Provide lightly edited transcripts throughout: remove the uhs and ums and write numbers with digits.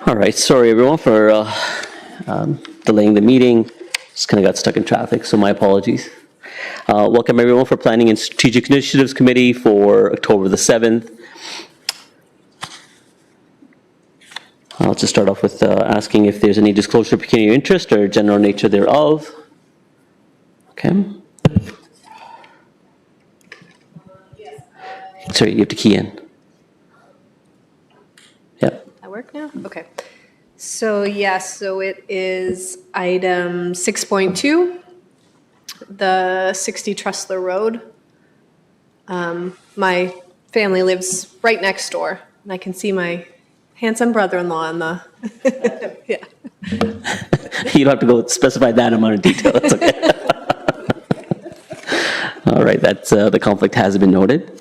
All right, sorry everyone for delaying the meeting. Just kind of got stuck in traffic, so my apologies. Welcome everyone for Planning and Strategic Initiatives Committee for October the 7th. I'll just start off with asking if there's any disclosure of pecuniary interest or general nature thereof. Okay. Sorry, you have to key in. Yep. That work now? Okay. So yes, so it is item 6.2, the 60 Trustler Road. My family lives right next door, and I can see my handsome brother-in-law in the, yeah. You don't have to go specify that amount of detail. That's okay. All right, that's the conflict has been noted.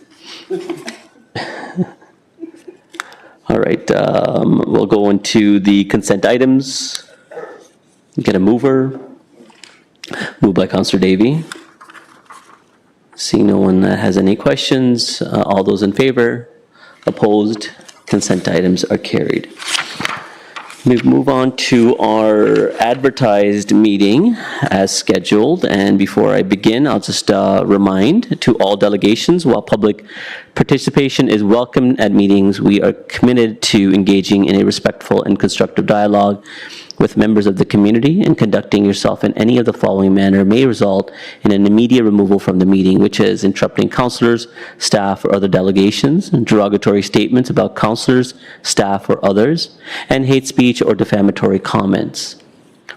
All right, we'll go into the consent items. Get a mover. Moved by Councillor Davey. Seeing no one that has any questions, all those in favor? Opposed? Consent items are carried. We move on to our advertised meeting as scheduled. And before I begin, I'll just remind to all delegations, while public participation is welcome at meetings, we are committed to engaging in a respectful and constructive dialogue with members of the community, and conducting yourself in any of the following manner may result in an immediate removal from the meeting, which is interrupting councillors, staff, or other delegations, and derogatory statements about councillors, staff, or others, and hate speech or defamatory comments.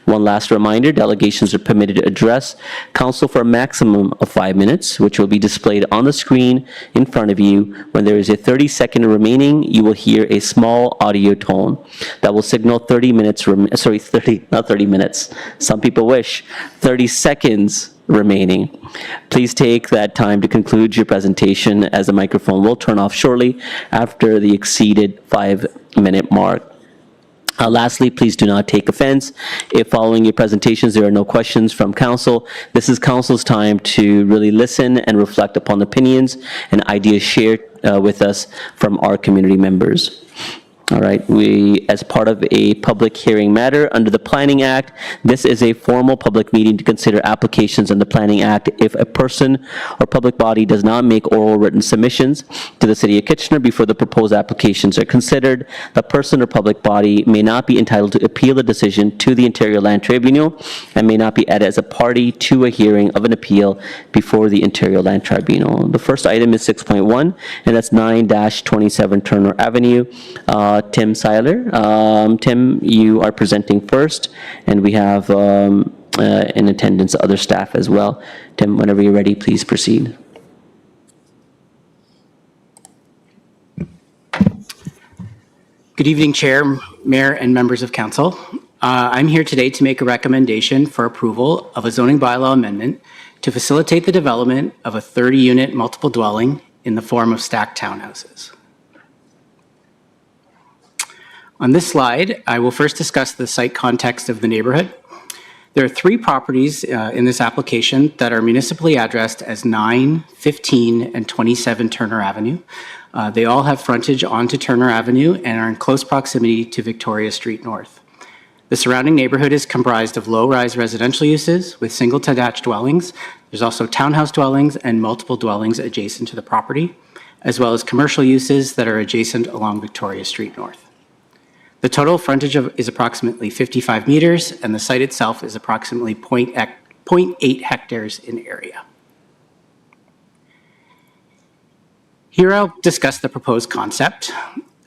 One last reminder, delegations are permitted to address council for a maximum of 5 minutes, which will be displayed on the screen in front of you. When there is a 30-second remaining, you will hear a small audio tone that will signal 30 minutes, not 30 minutes, some people wish, 30 seconds remaining. Please take that time to conclude your presentation, as the microphone will turn off shortly after the exceeded 5-minute mark. Lastly, please do not take offense if following your presentations there are no questions from council. This is council's time to really listen and reflect upon opinions and ideas shared with us from our community members. All right, we, as part of a public hearing matter under the Planning Act, this is a formal public meeting to consider applications under the Planning Act. If a person or public body does not make oral written submissions to the City of Kitchener before the proposed applications are considered, the person or public body may not be entitled to appeal the decision to the Ontario Land Tribunal and may not be added as a party to a hearing of an appeal before the Ontario Land Tribunal. The first item is 6.1, and that's 9-27 Turner Avenue. Tim Seiler. Tim, you are presenting first, and we have in attendance other staff as well. Tim, whenever you're ready, please proceed. Good evening, Chair, Mayor, and members of Council. I'm here today to make a recommendation for approval of a zoning bylaw amendment to facilitate the development of a 30-unit multiple dwelling in the form of stacked townhouses. On this slide, I will first discuss the site context of the neighborhood. There are 3 properties in this application that are municipally addressed as 9, 15, and 27 Turner Avenue. They all have frontage onto Turner Avenue and are in close proximity to Victoria Street North. The surrounding neighborhood is comprised of low-rise residential uses with single detached dwellings. There's also townhouse dwellings and multiple dwellings adjacent to the property, as well as commercial uses that are adjacent along Victoria Street North. The total frontage is approximately 55 meters, and the site itself is approximately 0.8 hectares in area. Here I'll discuss the proposed concept.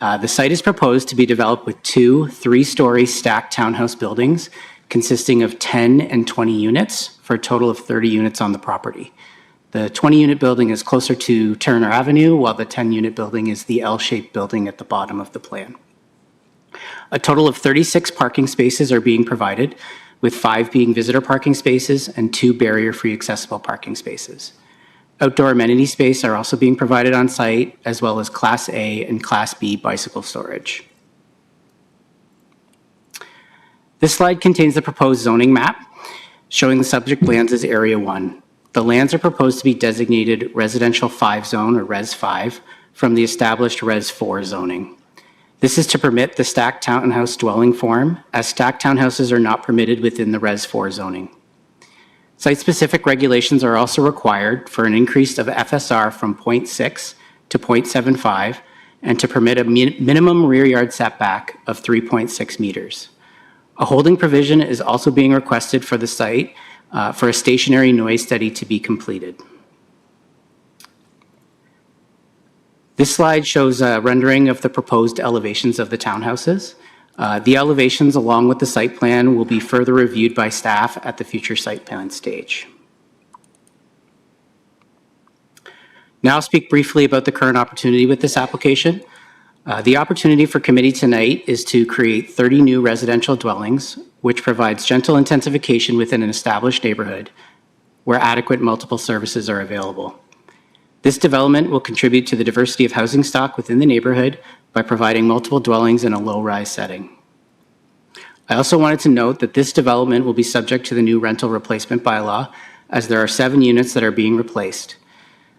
The site is proposed to be developed with 2 3-story stacked townhouse buildings consisting of 10 and 20 units for a total of 30 units on the property. The 20-unit building is closer to Turner Avenue, while the 10-unit building is the L-shaped building at the bottom of the plan. A total of 36 parking spaces are being provided, with 5 being visitor parking spaces and 2 barrier-free accessible parking spaces. Outdoor amenity space are also being provided on site, as well as Class A and Class B bicycle storage. This slide contains the proposed zoning map, showing the subject lands as Area 1. The lands are proposed to be designated Residential 5 Zone, or Res 5, from the established Res 4 zoning. This is to permit the stacked townhouse dwelling form, as stacked townhouses are not permitted within the Res 4 zoning. Site-specific regulations are also required for an increase of FSR from 0.6 to 0.75 and to permit a minimum rear yard setback of 3.6 meters. A holding provision is also being requested for the site for a stationary noise study to be completed. This slide shows a rendering of the proposed elevations of the townhouses. The elevations, along with the site plan, will be further reviewed by staff at the future site plan stage. Now I'll speak briefly about the current opportunity with this application. The opportunity for committee tonight is to create 30 new residential dwellings, which provides gentle intensification within an established neighborhood where adequate multiple services are available. This development will contribute to the diversity of housing stock within the neighborhood by providing multiple dwellings in a low-rise setting. I also wanted to note that this development will be subject to the new rental replacement bylaw, as there are 7 units that are being replaced.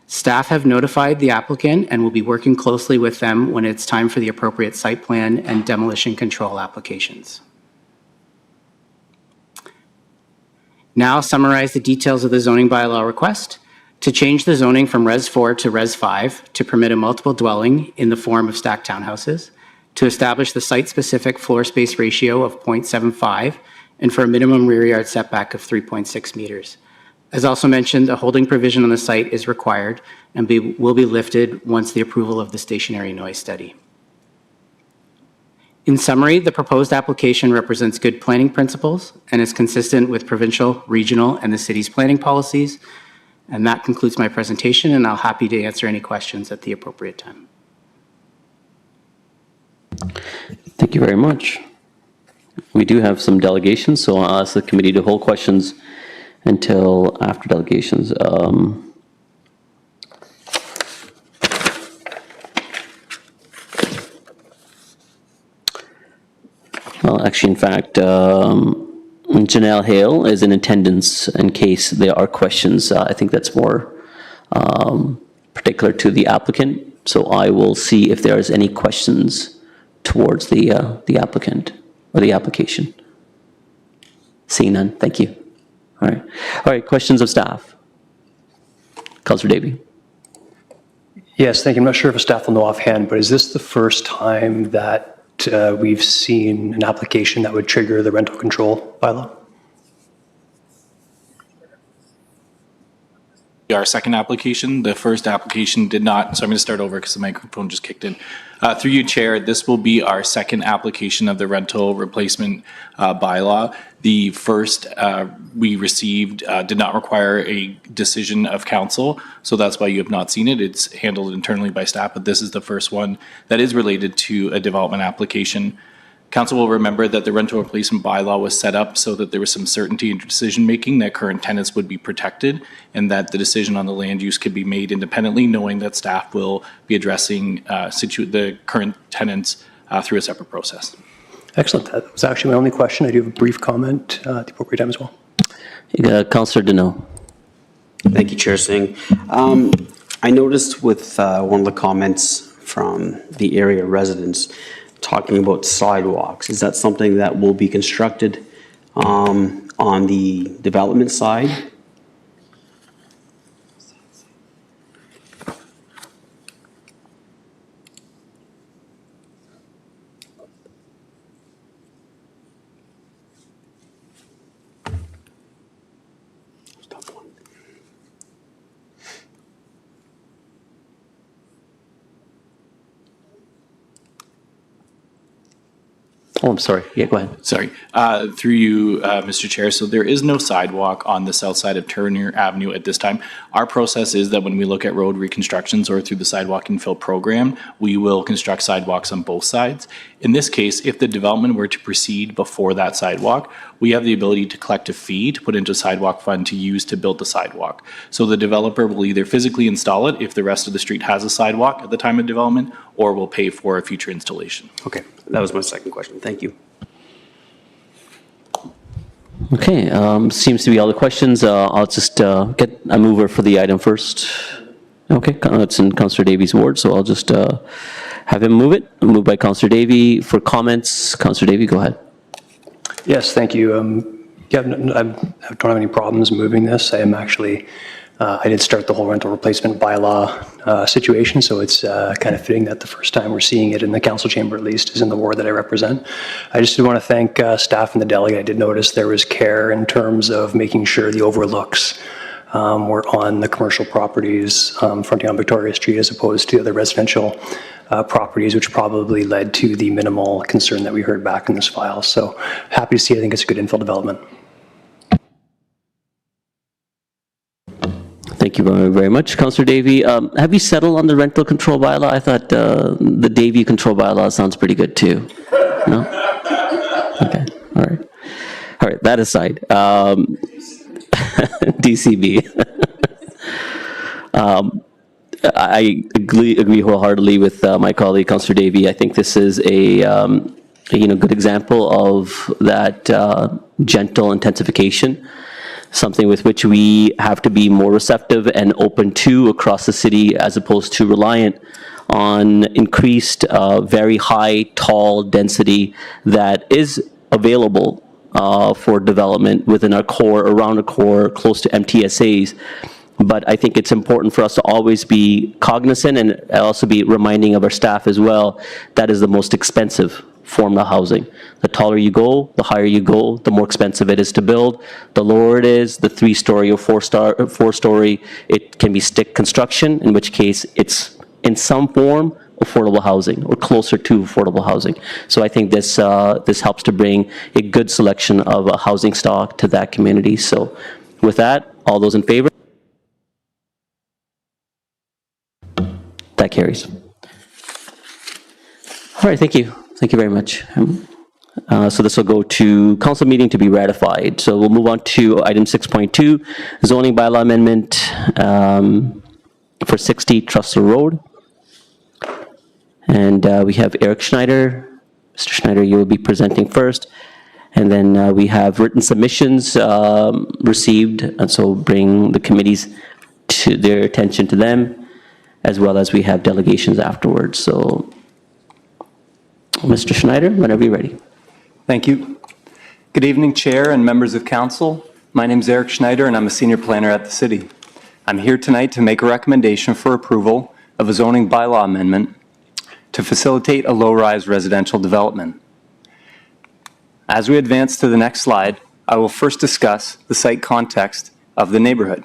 Staff have notified the applicant and will be working closely with them when it's time for the appropriate site plan and demolition control applications. Now I'll summarize the details of the zoning bylaw request. To change the zoning from Res 4 to Res 5 to permit a multiple dwelling in the form of stacked townhouses, to establish the site-specific floor space ratio of 0.75, and for a minimum rear yard setback of 3.6 meters. As also mentioned, a holding provision on the site is required and will be lifted once the approval of the stationary noise study. In summary, the proposed application represents good planning principles and is consistent with provincial, regional, and the city's planning policies. And that concludes my presentation, and I'll be happy to answer any questions at the appropriate time. Thank you very much. We do have some delegations, so I'll ask the committee to hold questions until after delegations. Well, actually, in fact, Janelle Hale is in attendance in case there are questions. I think that's more particular to the applicant. So I will see if there is any questions towards the applicant or the application. Seeing none, thank you. All right, questions of staff? Councillor Davey. Yes, thank you. I'm not sure if staff will know offhand, but is this the first time that we've seen an application that would trigger the rental control bylaw? Our second application. The first application did not, so I'm going to start over because the microphone just kicked in. Through you, Chair, this will be our second application of the rental replacement bylaw. The first we received did not require a decision of council, so that's why you have not seen it. It's handled internally by staff, but this is the first one that is related to a development application. Council will remember that the rental replacement bylaw was set up so that there was some certainty in decision-making, that current tenants would be protected, and that the decision on the land use could be made independently, knowing that staff will be addressing the current tenants through a separate process. Excellent. That was actually my only question. I do have a brief comment at the appropriate time as well. Councillor Deneau. Thank you, Chair Singh. I noticed with one of the comments from the area residents talking about sidewalks. Is that something that will be constructed on the development side? Oh, I'm sorry. Yeah, go ahead. Sorry. Through you, Mr. Chair. So there is no sidewalk on the south side of Turner Avenue at this time. Our process is that when we look at road reconstructions or through the sidewalk infill program, we will construct sidewalks on both sides. In this case, if the development were to proceed before that sidewalk, we have the ability to collect a fee to put into sidewalk fund to use to build the sidewalk. So the developer will either physically install it if the rest of the street has a sidewalk at the time of development, or will pay for a future installation. Okay, that was my second question. Thank you. Okay, seems to be all the questions. I'll just get a mover for the item first. Okay, it's in Councillor Davies' ward, so I'll just Have him move it. Moved by Councillor Davey. For comments, Councillor Davey, go ahead. Yes, thank you. Yeah, I don't have any problems moving this. I am actually, I did start the whole rental replacement bylaw situation, so it's kind of fitting that the first time we're seeing it in the council chamber, at least, is in the ward that I represent. I just did want to thank staff and the delegate. I did notice there was care in terms of making sure the overlooks were on the commercial properties fronting on Victoria Street as opposed to the residential properties, which probably led to the minimal concern that we heard back in this file. So happy to see it. I think it's a good infill development. Thank you very much. Councillor Davey, have you settled on the rental control bylaw? I thought the Davey control bylaw sounds pretty good too. No? Okay, all right. All right, that aside, DCB. I agree wholeheartedly with my colleague, Councillor Davey. I think this is a good example of that gentle intensification, something with which we have to be more receptive and open to across the city, as opposed to reliant on increased, very high, tall density that is available for development within our core, around the core, close to MTSAs. But I think it's important for us to always be cognizant and also be reminding of our staff as well, that is the most expensive form of housing. The taller you go, the higher you go, the more expensive it is to build. The lower it is, the 3-story or 4-story, it can be stick construction, in which case it's in some form affordable housing or closer to affordable housing. So I think this helps to bring a good selection of a housing stock to that community. So with that, all those in favor? That carries. All right, thank you. Thank you very much. So this will go to council meeting to be ratified. So we'll move on to item 6.2, zoning bylaw amendment for 60 Trussell Road. And we have Eric Schneider. Mr. Schneider, you will be presenting first. And then we have written submissions received, and so bring the committees to their attention to them, as well as we have delegations afterwards. So, Mr. Schneider, whenever you're ready. Thank you. Good evening, Chair and members of Council. My name is Eric Schneider, and I'm a senior planner at the City. I'm here tonight to make a recommendation for approval of a zoning bylaw amendment to facilitate a low-rise residential development. As we advance to the next slide, I will first discuss the site context of the neighborhood.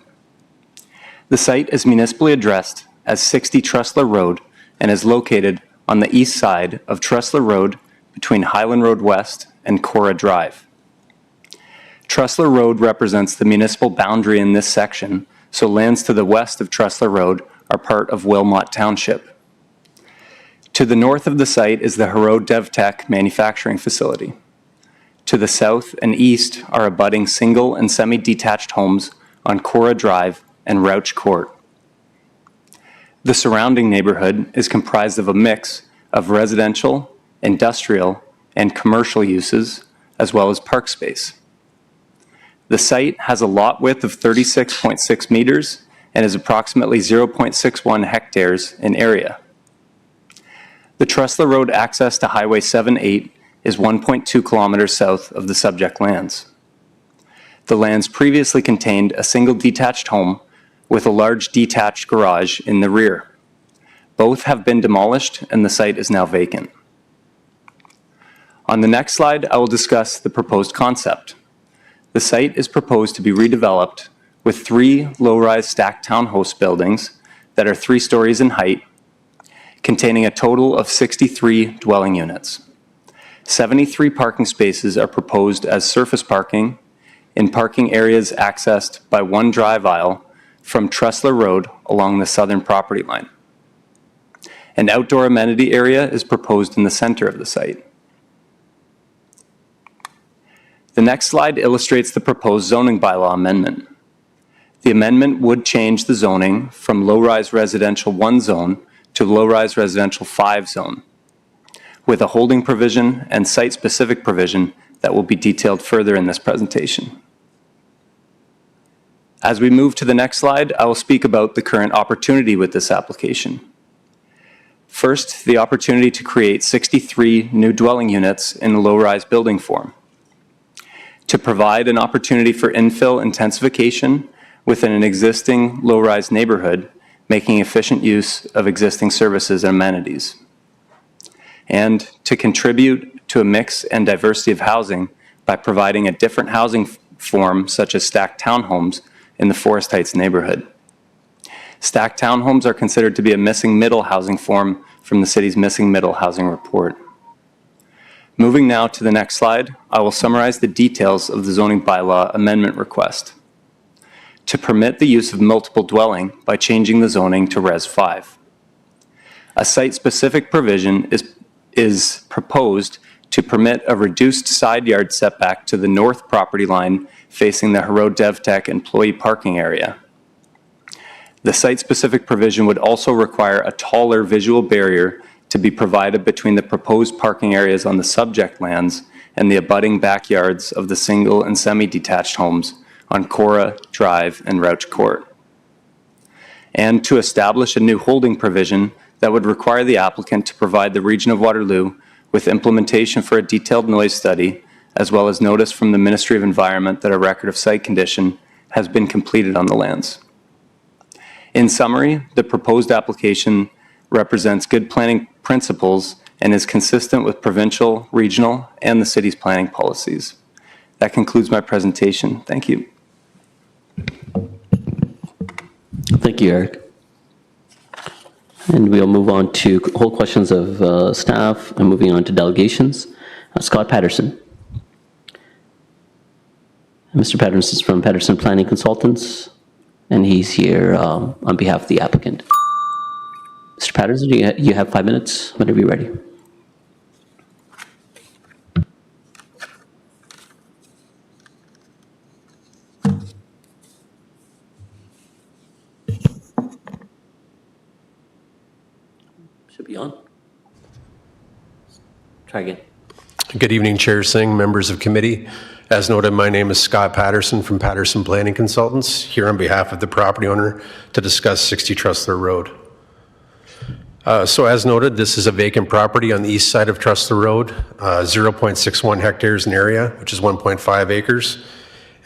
The site is municipally addressed as 60 Trussell Road and is located on the east side of Trussell Road between Highland Road West and Cora Drive. Trussell Road represents the municipal boundary in this section, so lands to the west of Trussell Road are part of Wilmot Township. To the north of the site is the Hero DevTech manufacturing facility. To the south and east are abutting single and semi-detached homes on Cora Drive and Rauch Court. The surrounding neighborhood is comprised of a mix of residential, industrial, and commercial uses, as well as park space. The site has a lot width of 36.6 meters and is approximately 0.61 hectares in area. The Trussell Road access to Highway 78 is 1.2 kilometers south of the subject lands. The lands previously contained a single detached home with a large detached garage in the rear. Both have been demolished and the site is now vacant. On the next slide, I will discuss the proposed concept. The site is proposed to be redeveloped with 3 low-rise stacked townhouse buildings that are 3 stories in height, containing a total of 63 dwelling units. 73 parking spaces are proposed as surface parking in parking areas accessed by 1 drive aisle from Trussell Road along the southern property line. An outdoor amenity area is proposed in the center of the site. The next slide illustrates the proposed zoning bylaw amendment. The amendment would change the zoning from low-rise residential 1 zone to low-rise residential 5 zone, with a holding provision and site-specific provision that will be detailed further in this presentation. As we move to the next slide, I will speak about the current opportunity with this application. First, the opportunity to create 63 new dwelling units in a low-rise building form. To provide an opportunity for infill intensification within an existing low-rise neighborhood, making efficient use of existing services and amenities. And to contribute to a mix and diversity of housing by providing a different housing form such as stacked townhomes in the Forest Heights neighborhood. Stacked townhomes are considered to be a missing middle housing form from the city's missing middle housing report. Moving now to the next slide, I will summarize the details of the zoning bylaw amendment request. To permit the use of multiple dwelling by changing the zoning to Res 5. A site-specific provision is proposed to permit a reduced side yard setback to the north property line facing the Hero DevTech employee parking area. The site-specific provision would also require a taller visual barrier to be provided between the proposed parking areas on the subject lands and the abutting backyards of the single and semi-detached homes on Cora Drive and Rauch Court. And to establish a new holding provision that would require the applicant to provide the Region of Waterloo with implementation for a detailed noise study, as well as notice from the Ministry of Environment that a record of site condition has been completed on the lands. In summary, the proposed application represents good planning principles and is consistent with provincial, regional, and the city's planning policies. That concludes my presentation. Thank you. Thank you, Eric. And we'll move on to whole questions of staff and moving on to delegations. Scott Patterson. Mr. Patterson is from Patterson Planning Consultants, and he's here on behalf of the applicant. Mr. Patterson, you have 5 minutes whenever you're ready. Should be on. Try again. Good evening, Chair Singh, members of committee. As noted, my name is Scott Patterson from Patterson Planning Consultants, here on behalf of the property owner to discuss 60 Trustler Road. So as noted, this is a vacant property on the east side of Trustler Road, 0.61 hectares in area, which is 1.5 acres.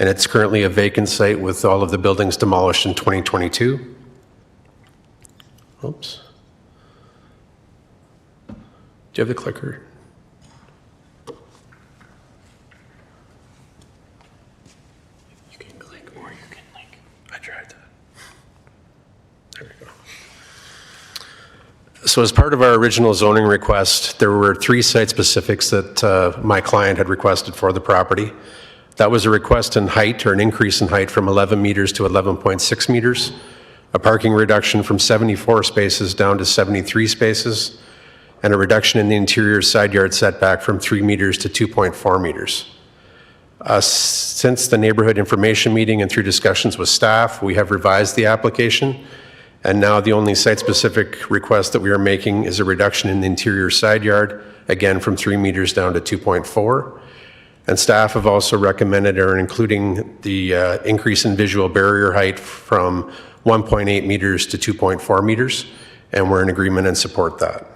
And it's currently a vacant site with all of the buildings demolished in 2022. Oops. Do you have the clicker? You can click or you can link. I tried that. There we go. So as part of our original zoning request, there were 3 site specifics that my client had requested for the property. That was a request in height, or an increase in height from 11 meters to 11.6 meters, a parking reduction from 74 spaces down to 73 spaces, and a reduction in the interior side yard setback from 3 meters to 2.4 meters. Since the neighborhood information meeting and through discussions with staff, we have revised the application, and now the only site-specific request that we are making is a reduction in the interior side yard, again from 3 meters down to 2.4. And staff have also recommended or including the increase in visual barrier height from 1.8 meters to 2.4 meters, and we're in agreement and support that.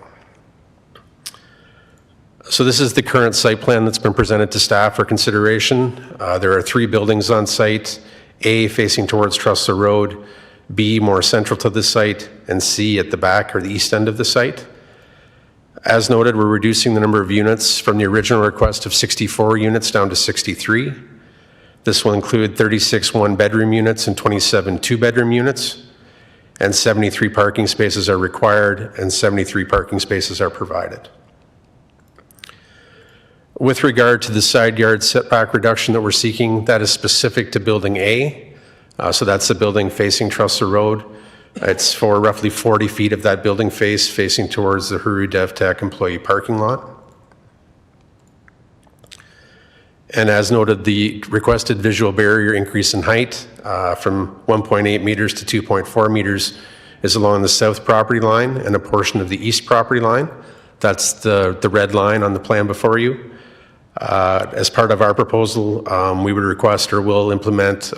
So this is the current site plan that's been presented to staff for consideration. There are 3 buildings on site, A facing towards Trustler Road, B more central to the site, and C at the back or the east end of the site. As noted, we're reducing the number of units from the original request of 64 units down to 63. This will include 36 one-bedroom units and 27 two-bedroom units, and 73 parking spaces are required and 73 parking spaces are provided. With regard to the side yard setback reduction that we're seeking, that is specific to Building A. So that's the building facing Trustler Road. It's for roughly 40 feet of that building face facing towards the Huru DevTech employee parking lot. And as noted, the requested visual barrier increase in height from 1.8 meters to 2.4 meters is along the south property line and a portion of the east property line. That's the red line on the plan before you. As part of our proposal, we would request or will implement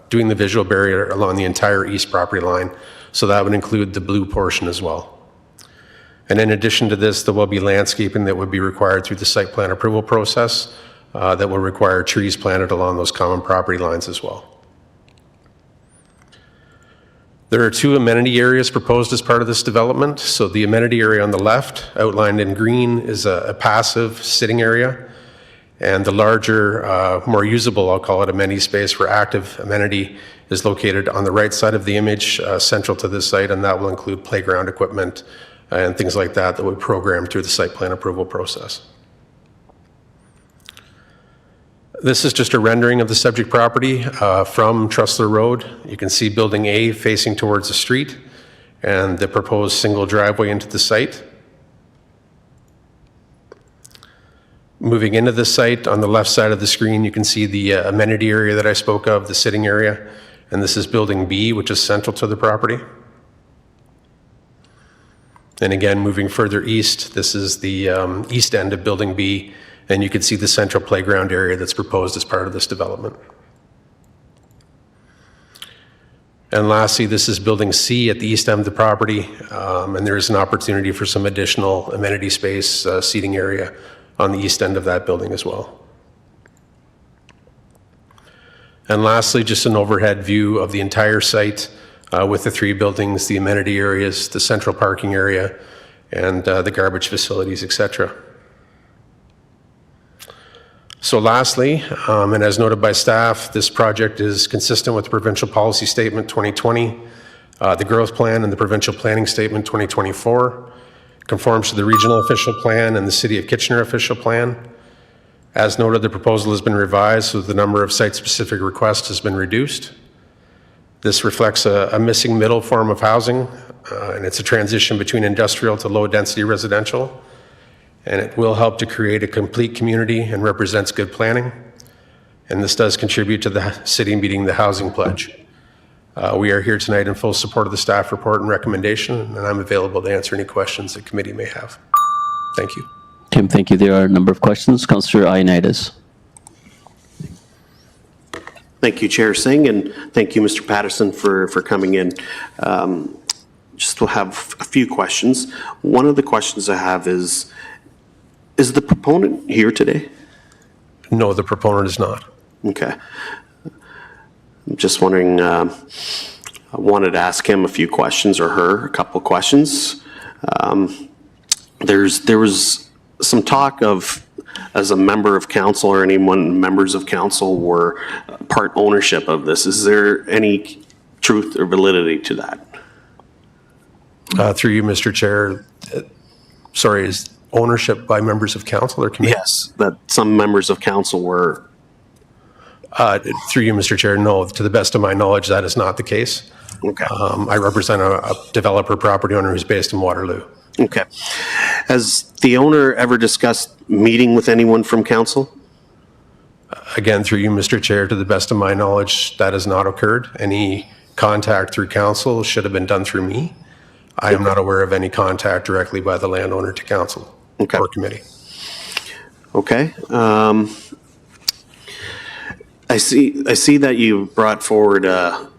doing the visual barrier along the entire east property line. So that would include the blue portion as well. And in addition to this, there will be landscaping that would be required through the site plan approval process that will require trees planted along those common property lines as well. There are 2 amenity areas proposed as part of this development. So the amenity area on the left, outlined in green, is a passive sitting area. And the larger, more usable, I'll call it, amenity space for active amenity is located on the right side of the image, central to this site, and that will include playground equipment and things like that that we program through the site plan approval process. This is just a rendering of the subject property from Trustler Road. You can see Building A facing towards the street and the proposed single driveway into the site. Moving into the site, on the left side of the screen, you can see the amenity area that I spoke of, the sitting area, and this is Building B, which is central to the property. And again, moving further east, this is the east end of Building B, and you can see the central playground area that's proposed as part of this development. And lastly, this is Building C at the east end of the property, and there is an opportunity for some additional amenity space, seating area on the east end of that building as well. And lastly, just an overhead view of the entire site with the 3 buildings, the amenity areas, the central parking area, and the garbage facilities, etc. So lastly, and as noted by staff, this project is consistent with the Provincial Policy Statement 2020, the Growth Plan, and the Provincial Planning Statement 2024, conforms to the Regional Official Plan and the City of Kitchener Official Plan. As noted, the proposal has been revised so the number of site-specific requests has been reduced. This reflects a missing middle form of housing, and it's a transition between industrial to low-density residential. And it will help to create a complete community and represents good planning. And this does contribute to the city meeting the housing pledge. We are here tonight in full support of the staff report and recommendation, and I'm available to answer any questions the committee may have. Thank you. Tim, thank you. There are a number of questions. Councillor Ioannidis. Thank you, Chair Singh, and thank you, Mr. Patterson, for coming in. Just to have a few questions. One of the questions I have is the proponent here today? No, the proponent is not. Okay. I'm just wondering, I wanted to ask him a few questions, or her a couple of questions. There was some talk of, as a member of council or anyone, members of council were part ownership of this. Is there any truth or validity to that? Through you, Mr. Chair, sorry, is ownership by members of council or committee? Yes, that some members of council were. Through you, Mr. Chair, no, to the best of my knowledge, that is not the case. Okay. I represent a developer property owner who's based in Waterloo. Okay. Has the owner ever discussed meeting with anyone from council? Again, through you, Mr. Chair, to the best of my knowledge, that has not occurred. Any contact through council should have been done through me. I am not aware of any contact directly by the landowner to council or committee. Okay. I see that you brought forward a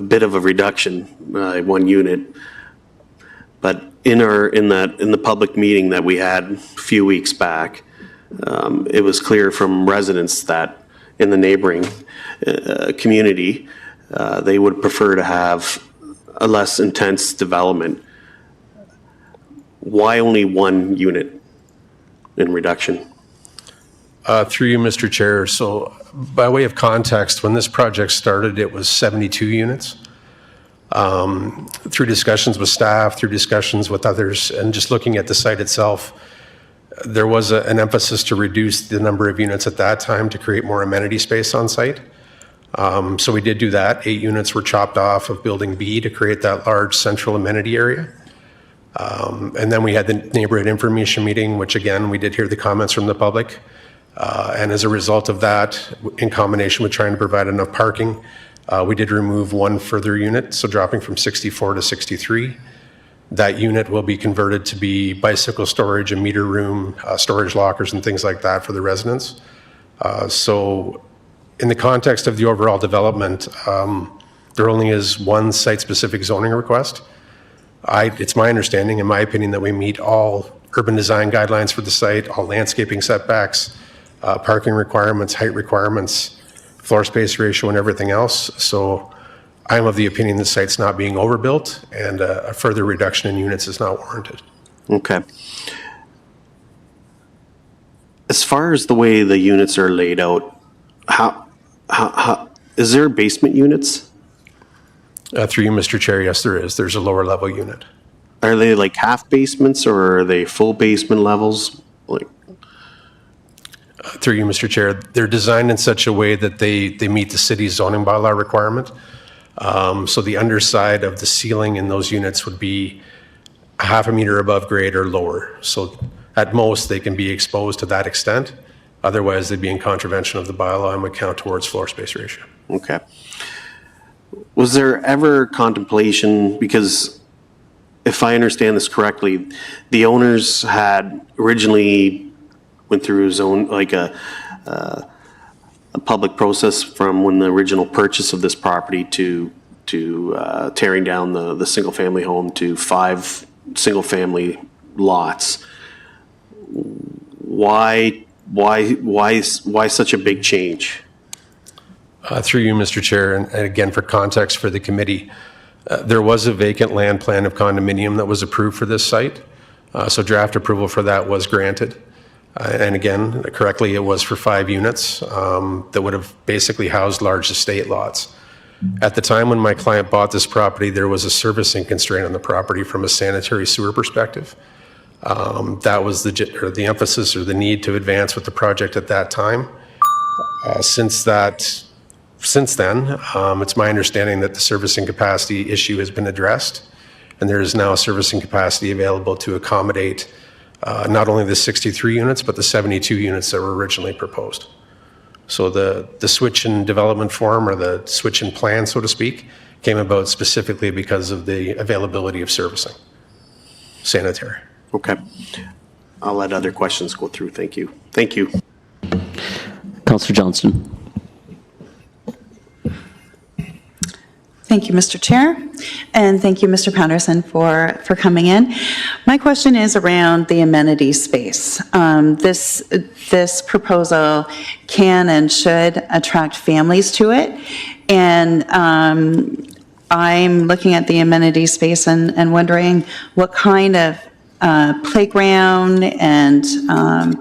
bit of a reduction by 1 unit, but in the public meeting that we had a few weeks back, it was clear from residents that in the neighboring community, they would prefer to have a less intense development. Why only 1 unit in reduction? Through you, Mr. Chair, so by way of context, when this project started, it was 72 units. Through discussions with staff, through discussions with others, and just looking at the site itself, there was an emphasis to reduce the number of units at that time to create more amenity space on site. So we did do that. 8 units were chopped off of Building B to create that large central amenity area. And then we had the neighborhood information meeting, which again, we did hear the comments from the public. And as a result of that, in combination with trying to provide enough parking, we did remove 1 further unit, so dropping from 64 to 63. That unit will be converted to be bicycle storage, a meter room, storage lockers and things like that for the residents. So in the context of the overall development, there only is 1 site-specific zoning request. It's my understanding, in my opinion, that we meet all urban design guidelines for the site, all landscaping setbacks, parking requirements, height requirements, floor space ratio, and everything else. So I'm of the opinion the site's not being overbuilt, and a further reduction in units is not warranted. Okay. As far as the way the units are laid out, how is there basement units? Through you, Mr. Chair, yes, there is. There's a lower level unit. Are they like half basements or are they full basement levels? Like, Through you, Mr. Chair, they're designed in such a way that they meet the city's zoning bylaw requirement. So the underside of the ceiling in those units would be a half a meter above grade or lower. So at most, they can be exposed to that extent. Otherwise, they'd be in contravention of the bylaw and would count towards floor space ratio. okay. Was there ever contemplation, because if I understand this correctly, the owners had originally went through a public process from when the original purchase of this property to tearing down the single-family home to 5 single-family lots. Why such a big change? Through you, Mr. Chair, and again, for context for the committee, there was a vacant land plan of condominium that was approved for this site. So draft approval for that was granted. And again, correctly, it was for 5 units that would have basically housed large estate lots. At the time when my client bought this property, there was a servicing constraint on the property from a sanitary sewer perspective. That was the emphasis or the need to advance with the project at that time. Since then, it's my understanding that the servicing capacity issue has been addressed, and there is now servicing capacity available to accommodate not only the 63 units, but the 72 units that were originally proposed. So the switch in development form, or the switch in plan, so to speak, came about specifically because of the availability of servicing, sanitary. Okay. I'll let other questions go through. Thank you. Thank you. Councillor Johnston. Thank you, Mr. Chair, and thank you, Mr. Patterson, for coming in. My question is around the amenity space. This proposal can and should attract families to it, and I'm looking at the amenity space and wondering what kind of playground and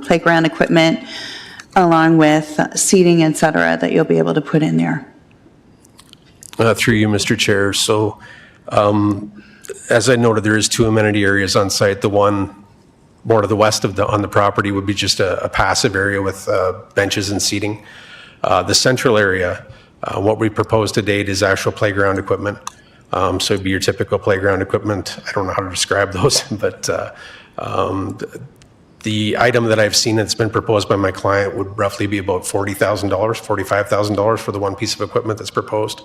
playground equipment, along with seating, et cetera, that you'll be able to put in there. Through you, Mr. Chair. So, as I noted, there is 2 amenity areas on site. The one more to the west on the property would be just a passive area with benches and seating. The central area, what we propose to date is actual playground equipment. So it'd be your typical playground equipment. I don't know how to describe those, but the item that I've seen that's been proposed by my client would roughly be about $40,000, $45,000 for the one piece of equipment that's proposed.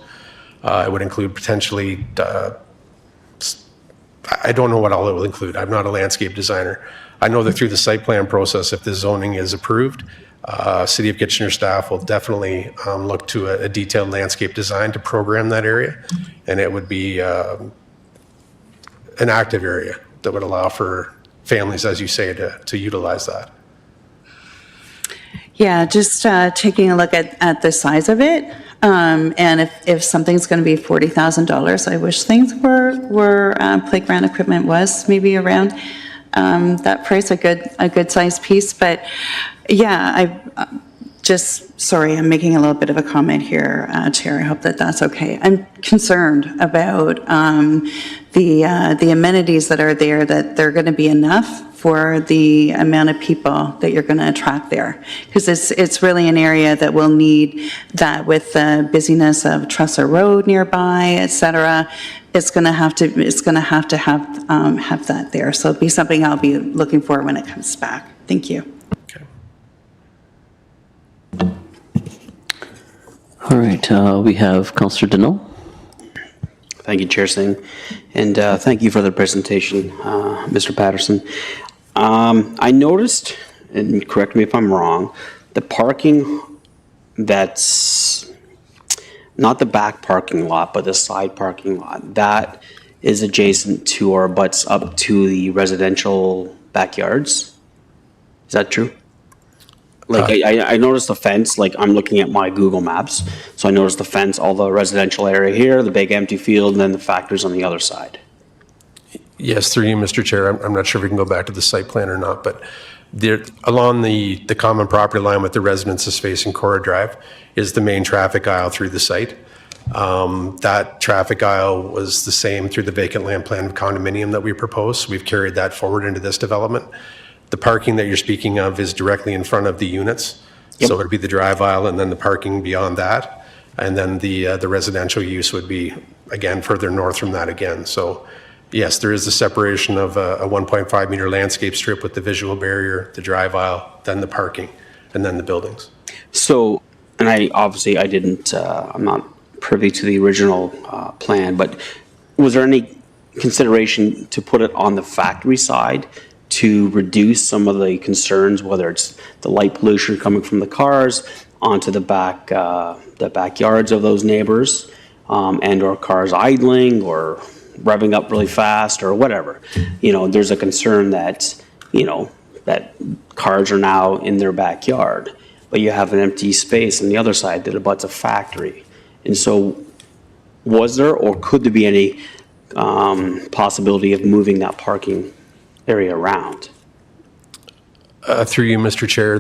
It would include potentially, I don't know what all it will include. I'm not a landscape designer. I know that through the site plan process, if the zoning is approved, City of Kitchener staff will definitely look to a detailed landscape design to program that area. And it would be an active area that would allow for families, as you say, to utilize that. Yeah, just taking a look at the size of it, and if something's going to be $40,000, I wish things were playground equipment was maybe around that price, a good size piece. But yeah, sorry, I'm making a little bit of a comment here, Chair. I hope that's okay. I'm concerned about the amenities that are there, that they're going to be enough for the amount of people that you're going to attract there. Because it's really an area that will need that, with the busyness of Trusser Road nearby, et cetera. It's going to have to have that there. So it'll be something I'll be looking for when it comes back. Thank you. Okay. All right, we have Councillor Deneau. Thank you, Chair Singh, and thank you for the presentation, Mr. Patterson. I noticed, and correct me if I'm wrong, the parking that's not the back parking lot, but the side parking lot, that is adjacent to or butts up to the residential backyards. Is that true? Like, I noticed the fence, like, I'm looking at my Google Maps, so I noticed the fence, all the residential area here, the big empty field, and then the factories on the other side. Yes, through you, Mr. Chair. I'm not sure if we can go back to the site plan or not, but there, along the common property line with the residences facing Cora Drive is the main traffic aisle through the site. That traffic aisle was the same through the vacant land plan of condominium that we proposed. So we've carried that forward into this development. The parking that you're speaking of is directly in front of the units. So it would be the drive aisle and then the parking beyond that. And then the residential use would be, again, further north from that again. So yes, there is a separation of a 1.5 meter landscape strip with the visual barrier, the drive aisle, then the parking, and then the buildings. So, and I didn't, I'm not privy to the original plan, but was there any consideration to put it on the factory side to reduce some of the concerns, whether it's the light pollution coming from the cars onto the backyards of those neighbors, and or cars idling or revving up really fast or whatever? You know, there's a concern that, you know, that cars are now in their backyard, but you have an empty space on the other side that abuts a factory. And so was there or could there be any possibility of moving that parking area around? Through you, Mr. Chair,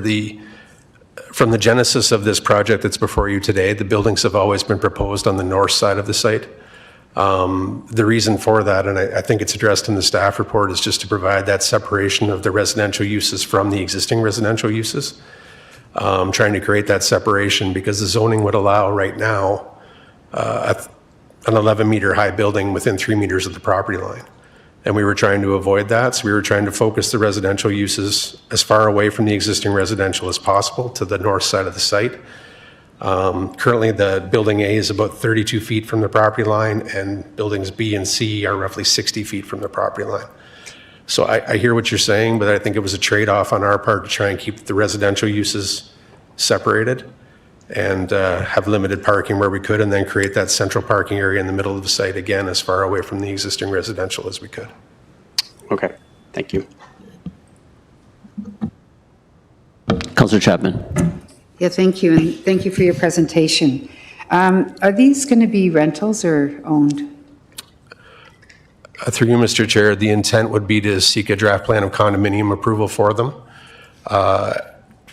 from the genesis of this project that's before you today, the buildings have always been proposed on the north side of the site. The reason for that, and I think it's addressed in the staff report, is just to provide that separation of the residential uses from the existing residential uses. Trying to create that separation because the zoning would allow right now an 11-meter high building within 3 meters of the property line. And we were trying to avoid that, so we were trying to focus the residential uses as far away from the existing residential as possible to the north side of the site. Currently, the building A is about 32 feet from the property line, and buildings B and C are roughly 60 feet from the property line. So I hear what you're saying, but I think it was a trade-off on our part to try and keep the residential uses separated and have limited parking where we could, and then create that central parking area in the middle of the site, again, as far away from the existing residential as we could. Okay, thank you. Councillor Chapman. Yeah, thank you, and thank you for your presentation. Are these going to be rentals or owned? Through you, Mr. Chair, the intent would be to seek a draft plan of condominium approval for them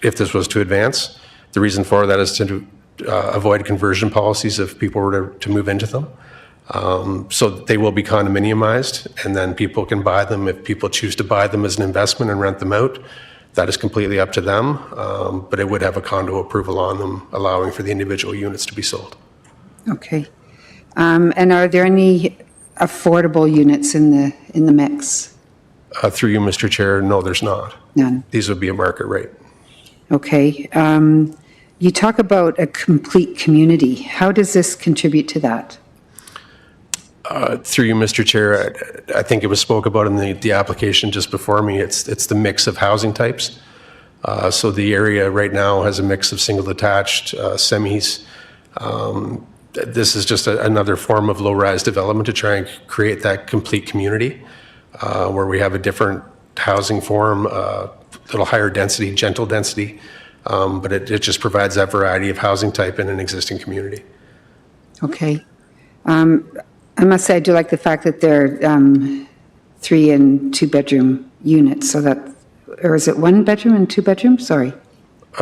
if this was to advance. The reason for that is to avoid conversion policies if people were to move into them. So they will be condominiumized, and then people can buy them if people choose to buy them as an investment and rent them out. That is completely up to them, but it would have a condo approval on them, allowing for the individual units to be sold. Okay. And are there any affordable units in the mix? Through you, Mr. Chair, no, there's not. None. These would be a market rate. Okay. You talk about a complete community. How does this contribute to that? Through you, Mr. Chair, I think it was spoke about in the application just before me. It's the mix of housing types. So the area right now has a mix of single detached, semis. This is just another form of low-rise development to try and create that complete community where we have a different housing form, a little higher density, gentle density, but it just provides that variety of housing type in an existing community. Okay. I must say I do like the fact that they're 3 and 2 bedroom units, so that, or is it 1 bedroom and 2 bedrooms? Sorry.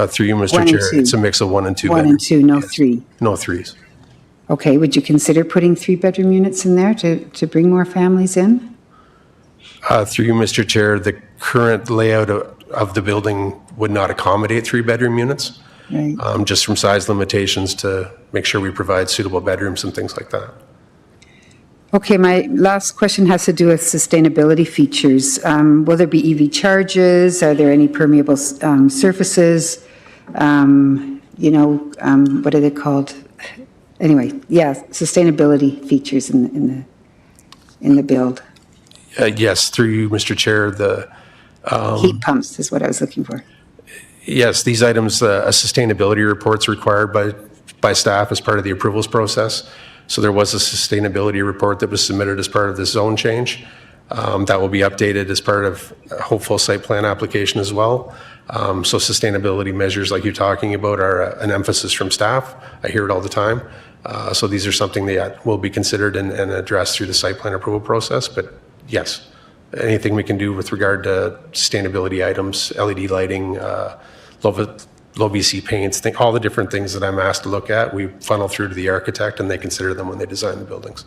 Through you, Mr. 1 and Chair, 2. it's a mix of 1 and 2 1 bedrooms. and 2, no 3. No threes. Okay, would you consider putting 3-bedroom units in there to bring more families in? Through you, Mr. Chair, the current layout of the building would not accommodate 3-bedroom units, Right. just from size limitations to make sure we provide suitable bedrooms and things like that. Okay, my last question has to do with sustainability features. Will there be EV charges? Are there any permeable surfaces? What are they called? Anyway, yeah, sustainability features in the build. Yes, through you, Mr. Chair, Heat pumps is what I was looking for. yes, these items, a sustainability report's required by staff as part of the approvals process. So there was a sustainability report that was submitted as part of this zone change. That will be updated as part of a hopeful site plan application as well. So sustainability measures like you're talking about are an emphasis from staff. I hear it all the time. So these are something that will be considered and addressed through the site plan approval process. But yes, anything we can do with regard to sustainability items, LED lighting, low VC paints, all the different things that I'm asked to look at, we funnel through to the architect and they consider them when they design the buildings.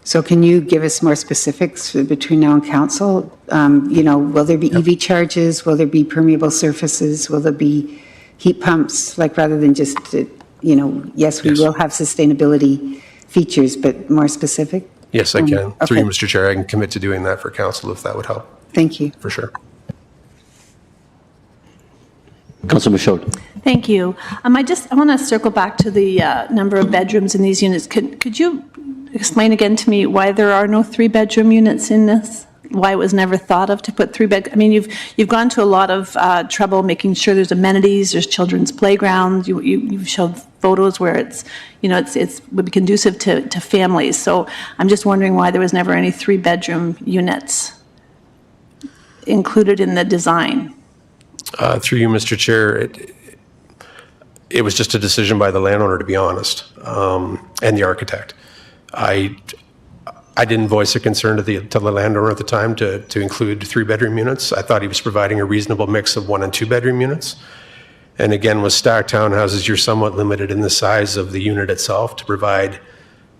So can you give us more specifics between now and council? Will there be EV charges? Will there be permeable surfaces? Will there be heat pumps? Like rather than just, yes, we will have sustainability features, but more specific? Yes, I can. Okay. Through you, Mr. Chair, I can commit to doing that for council if that would help, Thank you. for sure. Councilor Michaud. Thank you. I want to circle back to the number of bedrooms in these units. Could you explain again to me why there are no 3-bedroom units in this? Why it was never thought of to put 3-bed? I mean, you've gone to a lot of trouble making sure there's amenities, there's children's playgrounds. You've showed photos where it's would be conducive to families. So I'm just wondering why there was never any 3-bedroom units included in the design. Through you, Mr. Chair, it was just a decision by the landowner, to be honest, and the architect. I didn't voice a concern to the landowner at the time to include 3-bedroom units. I thought he was providing a reasonable mix of 1- and 2-bedroom units. And again, with stacked townhouses, you're somewhat limited in the size of the unit itself to provide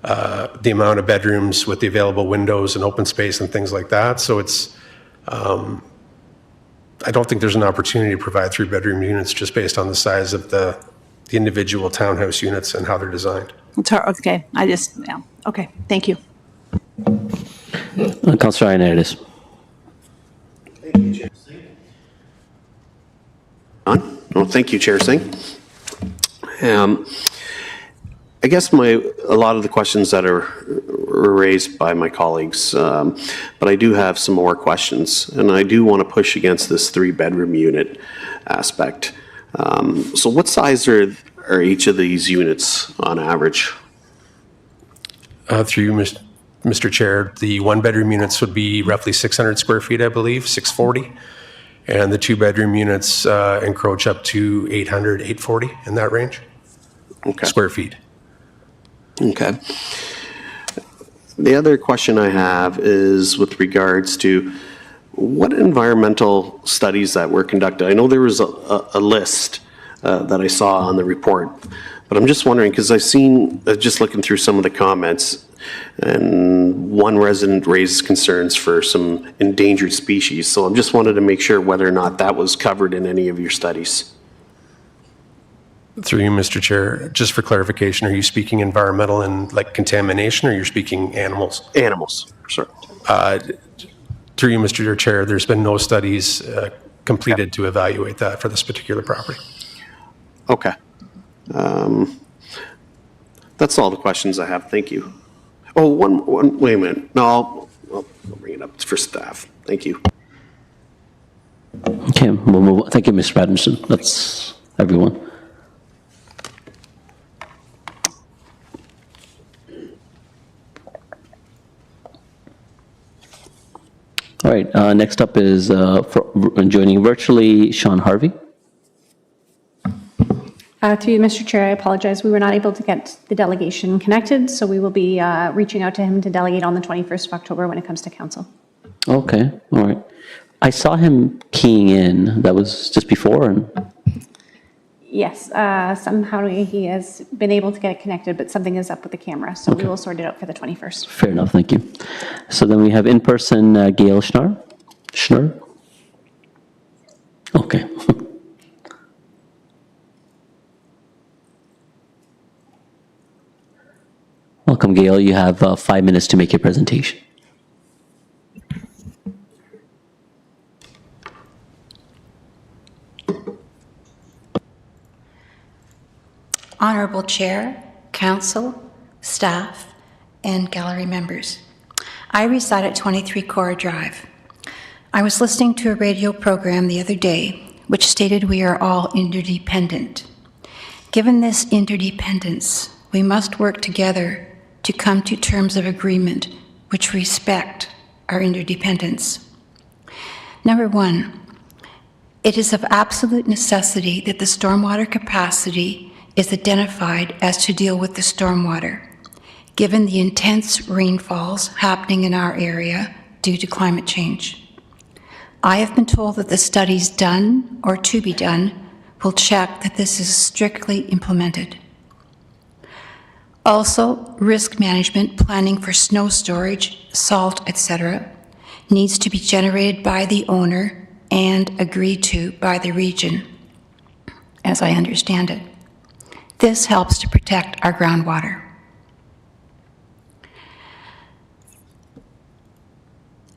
the amount of bedrooms with the available windows and open space and things like that. So it's, I don't think there's an opportunity to provide 3-bedroom units just based on the size of the individual townhouse units and how they're designed. Okay, okay, thank you. Councilor Ioannidis. Thank you, Chair Singh. I guess a lot of the questions that were raised by my colleagues, but I do have some more questions, and I do want to push against this 3-bedroom unit aspect. So what size are each of these units on average? Through you, Mr. Chair, the 1-bedroom units would be roughly 600 square feet, I believe, 640. And the 2-bedroom units encroach up to 800, 840, in that range. Okay. Square feet. Okay. The other question I have is with regards to what environmental studies that were conducted. I know there was a list that I saw on the report, but I'm just wondering, because I've seen, just looking through some of the comments, and one resident raised concerns for some endangered species. So I just wanted to make sure whether or not that was covered in any of your studies. Through you, Mr. Chair, just for clarification, are you speaking environmental and like contamination, or you're speaking animals? Animals, sorry. Through you, Mr. Chair, there's been no studies completed to evaluate that for this particular property. Okay. That's all the questions I have. Thank you. Oh, wait a minute. No, I'll bring it up for staff. Thank you. Okay, we'll move on. Thank you, Ms. Radisson. That's everyone. All right, next up is joining virtually Sean Harvey. To you, Mr. Chair, I apologize. We were not able to get the delegation connected, so we will be reaching out to him to delegate on the 21st of October when it comes to council. Okay, all right. I saw him keying in. That was just before, and Yes, somehow he has been able to get it connected, but something is up with the camera, so we will sort it out for the 21st. fair enough, thank you. So then we have in person Gail Schnarr. Schnarr? Okay. Welcome, Gail. You have 5 minutes to make your presentation. Honorable Chair, Council, staff, and gallery members. I reside at 23 Cora Drive. I was listening to a radio program the other day which stated we are all interdependent. Given this interdependence, we must work together to come to terms of agreement which respect our interdependence. Number one, it is of absolute necessity that the stormwater capacity is identified as to deal with the stormwater, given the intense rainfalls happening in our area due to climate change. I have been told that the studies done or to be done will check that this is strictly implemented. Also, risk management planning for snow storage, salt, etc., needs to be generated by the owner and agreed to by the region, as I understand it. This helps to protect our groundwater.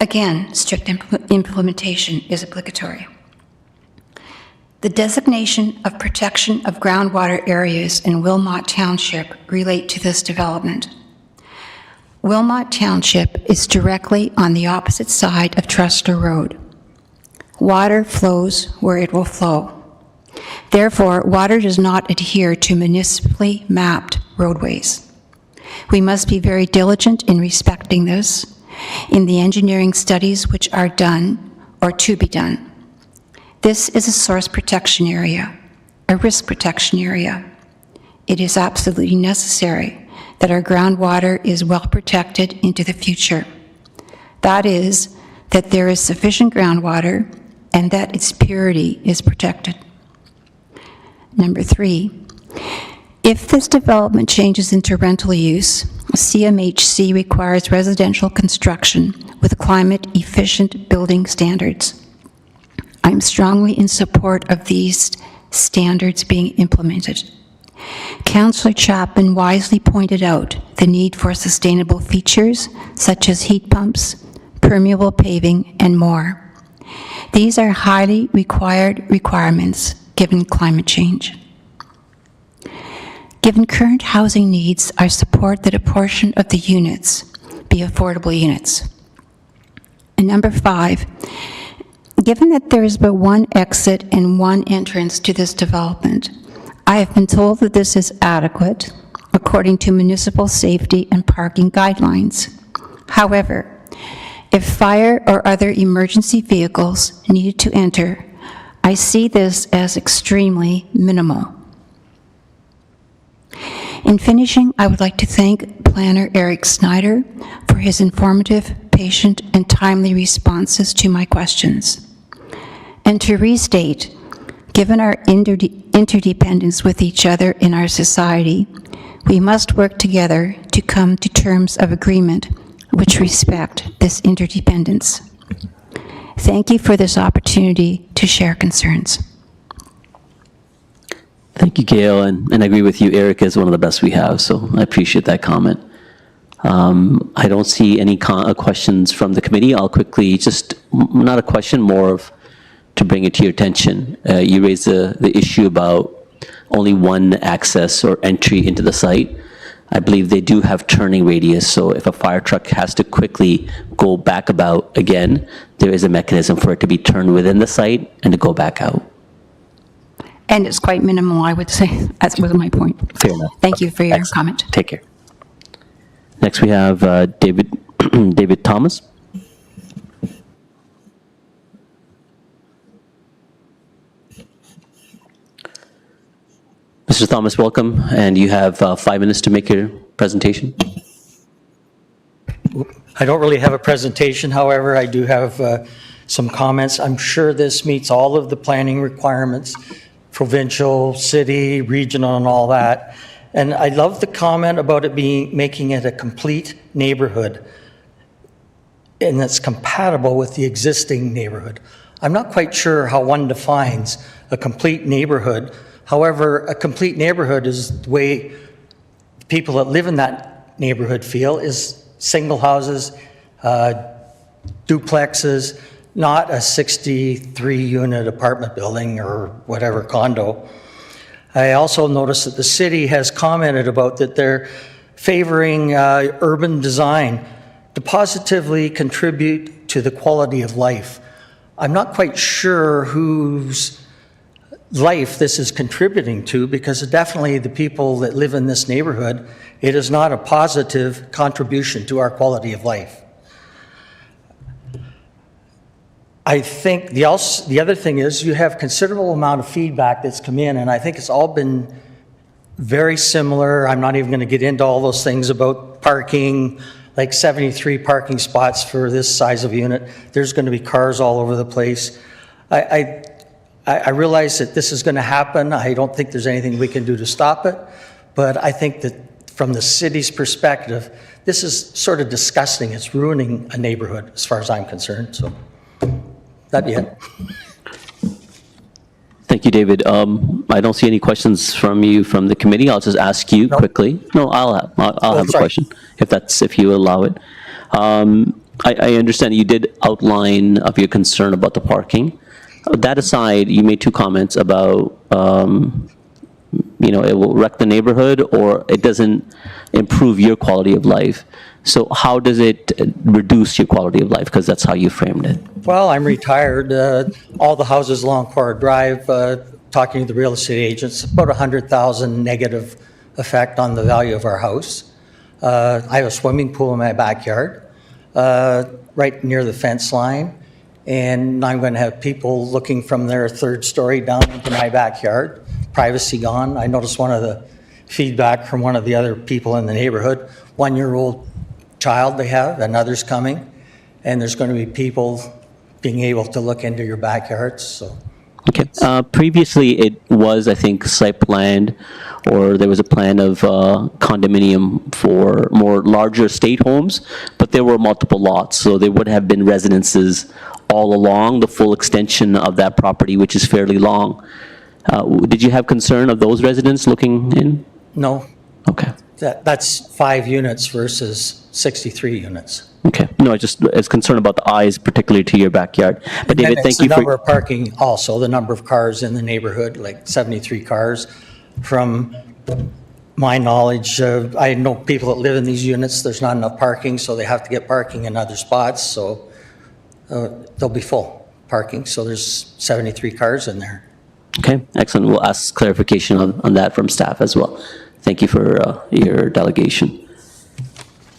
Again, strict implementation is obligatory. The designation of protection of groundwater areas in Wilmot Township relate to this development. Wilmot Township is directly on the opposite side of Trustler Road. Water flows where it will flow. Therefore, water does not adhere to municipally mapped roadways. We must be very diligent in respecting this in the engineering studies which are done or to be done. This is a source protection area, a risk protection area. It is absolutely necessary that our groundwater is well protected into the future. That is, that there is sufficient groundwater and that its purity is protected. Number three, if this development changes into rental use, CMHC requires residential construction with climate-efficient building standards. I'm strongly in support of these standards being implemented. Councillor Chapman wisely pointed out the need for sustainable features such as heat pumps, permeable paving, and more. These are highly required requirements given climate change. Given current housing needs, I support that a portion of the units be affordable units. And number five, given that there is but one exit and one entrance to this development, I have been told that this is adequate according to municipal safety and parking guidelines. However, if fire or other emergency vehicles needed to enter, I see this as extremely minimal. In finishing, I would like to thank Planner Eric Snyder for his informative, patient, and timely responses to my questions. And to restate, given our interdependence with each other in our society, we must work together to come to terms of agreement which respect this interdependence. Thank you for this opportunity to share concerns. Thank you, Gail, and I agree with you. Eric is one of the best we have, so I appreciate that comment. I don't see any questions from the committee. I'll quickly, just not a question, more of to bring it to your attention. You raised the issue about only one access or entry into the site. I believe they do have turning radius, so if a fire truck has to quickly go back about again, there is a mechanism for it to be turned within the site and to go back out. And it's quite minimal, I would say. That was my point. Fair enough. Thank you for your Excellent. comment. Take care. Next, we have David David Thomas. Mr. Thomas, welcome, and you have 5 minutes to make your presentation. I don't really have a presentation, however, I do have some comments. I'm sure this meets all of the planning requirements, provincial, city, regional, and all that. And I love the comment about it making it a complete neighborhood, and that's compatible with the existing neighborhood. I'm not quite sure how one defines a complete neighborhood. However, a complete neighborhood is the way people that live in that neighborhood feel, is single houses, duplexes, not a 63-unit apartment building or whatever condo. I also noticed that the city has commented about that they're favoring urban design to positively contribute to the quality of life. I'm not quite sure whose life this is contributing to, because definitely the people that live in this neighborhood, it is not a positive contribution to our quality of life. I think the other thing is you have considerable amount of feedback that's come in, and I think it's all been very similar. I'm not even going to get into all those things about parking, like 73 parking spots for this size of unit. There's going to be cars all over the place. I realize that this is going to happen. I don't think there's anything we can do to stop it, but I think that from the city's perspective, this is sort of disgusting. It's ruining a neighborhood as far as I'm concerned, so that'd be it. Thank you, David. I don't see any questions from you from the committee. I'll just ask you quickly. No, I'll have a question if you allow it. I understand you did outline of your concern about the parking. That aside, you made two comments about it will wreck the neighborhood or it doesn't improve your quality of life. So how does it reduce your quality of life? Because that's how you framed it. Well, I'm retired. All the houses along Cora Drive, talking to the real estate agents, about $100,000 negative effect on the value of our house. I have a swimming pool in my backyard, right near the fence line. And I'm going to have people looking from their third story down into my backyard. Privacy gone. I noticed one of the feedback from one of the other people in the neighborhood, 1-year-old child they have, and others coming. And there's going to be people being able to look into your backyards. So. Okay. Previously, it was, I think, site planned, or there was a plan of condominium for more larger estate homes, but there were multiple lots, so there would have been residences all along the full extension of that property, which is fairly long. Did you have concern of those residents looking in? No. Okay. That's 5 units versus 63 units. Okay. No, I just was concerned about the eyes, particularly to your backyard. But David, thank you the number for of parking also, the number of cars in the neighborhood, like 73 cars. From my knowledge, I know people that live in these units, there's not enough parking, so they have to get parking in other spots, so they'll be full parking. So there's 73 cars in there. Okay, excellent. We'll ask clarification on that from staff as well. Thank you for your delegation.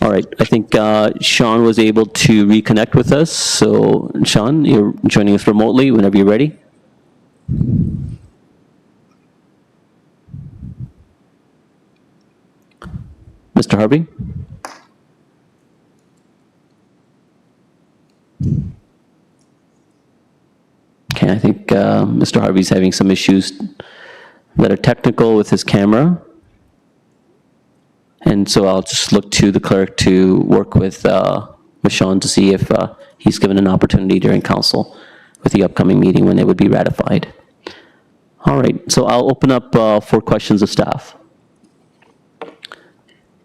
All right, I think Sean was able to reconnect with us. So Sean, you're joining us remotely whenever you're ready. Mr. Harvey? Okay, I think Mr. Harvey's having some issues that are technical with his camera. And so I'll just look to the clerk to work with Sean to see if he's given an opportunity during council with the upcoming meeting when it would be ratified. All right, so I'll open up for questions of staff.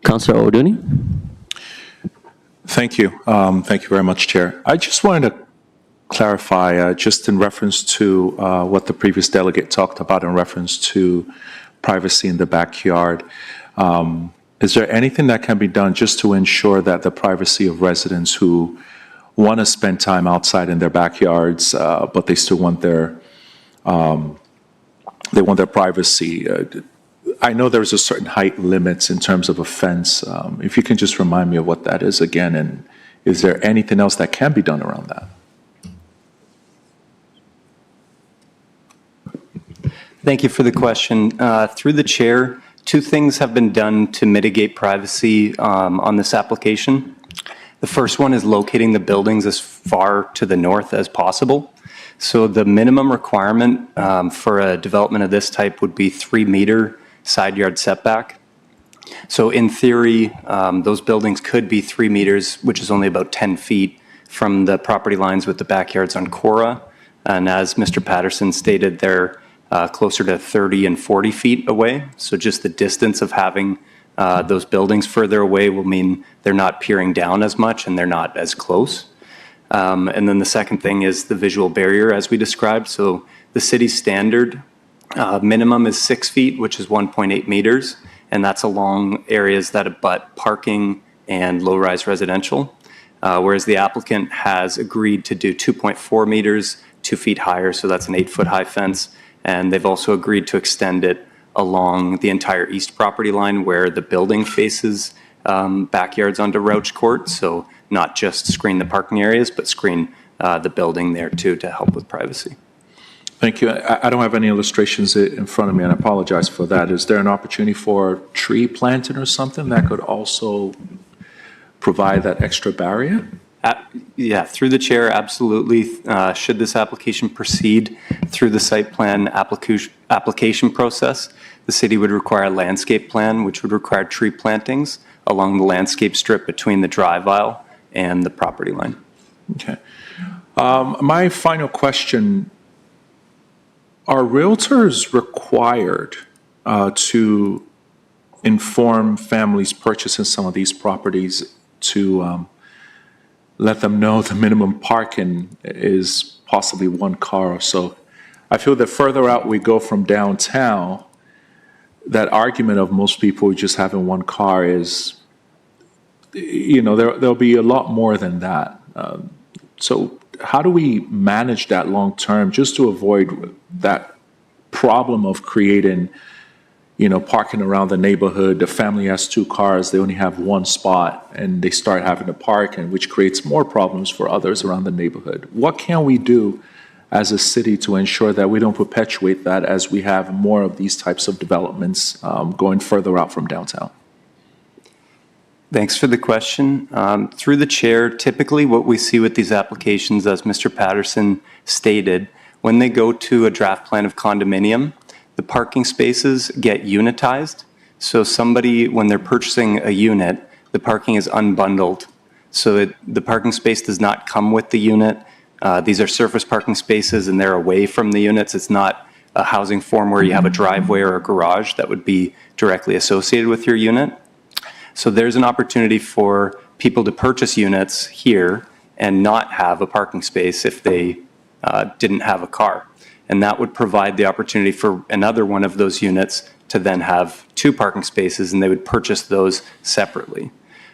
Councillor O'Dooney? Thank you. Thank you very much, Chair. I just wanted to clarify, just in reference to what the previous delegate talked about in reference to privacy in the backyard. Is there anything that can be done just to ensure that the privacy of residents who want to spend time outside in their backyards, but they still want their privacy? I know there's a certain height limits in terms of a fence. If you can just remind me of what that is again, and is there anything else that can be done around that? Thank you for the question. Through the chair, 2 things have been done to mitigate privacy on this application. The first one is locating the buildings as far to the north as possible. So the minimum requirement for a development of this type would be 3-meter side yard setback. So in theory, those buildings could be 3 meters, which is only about 10 feet from the property lines with the backyards on Cora. And as Mr. Patterson stated, they're closer to 30 and 40 feet away. So just the distance of having those buildings further away will mean they're not peering down as much and they're not as close. And then the second thing is the visual barrier, as we described. So the city standard minimum is 6 feet, which is 1.8 meters, and that's along areas that abut parking and low-rise residential, whereas the applicant has agreed to do 2.4 meters, 2 feet higher, so that's an 8-foot high fence, and they've also agreed to extend it along the entire east property line where the building faces backyards onto Rauch Court, so not just screen the parking areas, but screen the building there too to help with privacy. Thank you. I don't have any illustrations in front of me, and I apologize for that. Is there an opportunity for tree planting or something that could also provide that extra barrier? Yeah, through the chair, absolutely. Should this application proceed through the site plan application process, the city would require a landscape plan, which would require tree plantings along the landscape strip between the drive aisle and the property line. Okay. My final question, are realtors required to inform families purchasing some of these properties to let them know the minimum parking is possibly one car or so? I feel that further out we go from downtown, that argument of most people just having one car is, there'll be a lot more than that. So how do we manage that long term just to avoid that problem of creating, parking around the neighborhood? The family has two cars, they only have one spot, and they start having to park, and which creates more problems for others around the neighborhood. What can we do as a city to ensure that we don't perpetuate that as we have more of these types of developments going further out from downtown? Thanks for the question. Through the chair, typically what we see with these applications, as Mr. Patterson stated, when they go to a draft plan of condominium, the parking spaces get unitized. So somebody, when they're purchasing a unit, the parking is unbundled. So the parking space does not come with the unit. These are surface parking spaces and they're away from the units. It's not a housing form where you have a driveway or a garage that would be directly associated with your unit. So there's an opportunity for people to purchase units here and not have a parking space if they didn't have a car. And that would provide the opportunity for another one of those units to then have two parking spaces, and they would purchase those separately.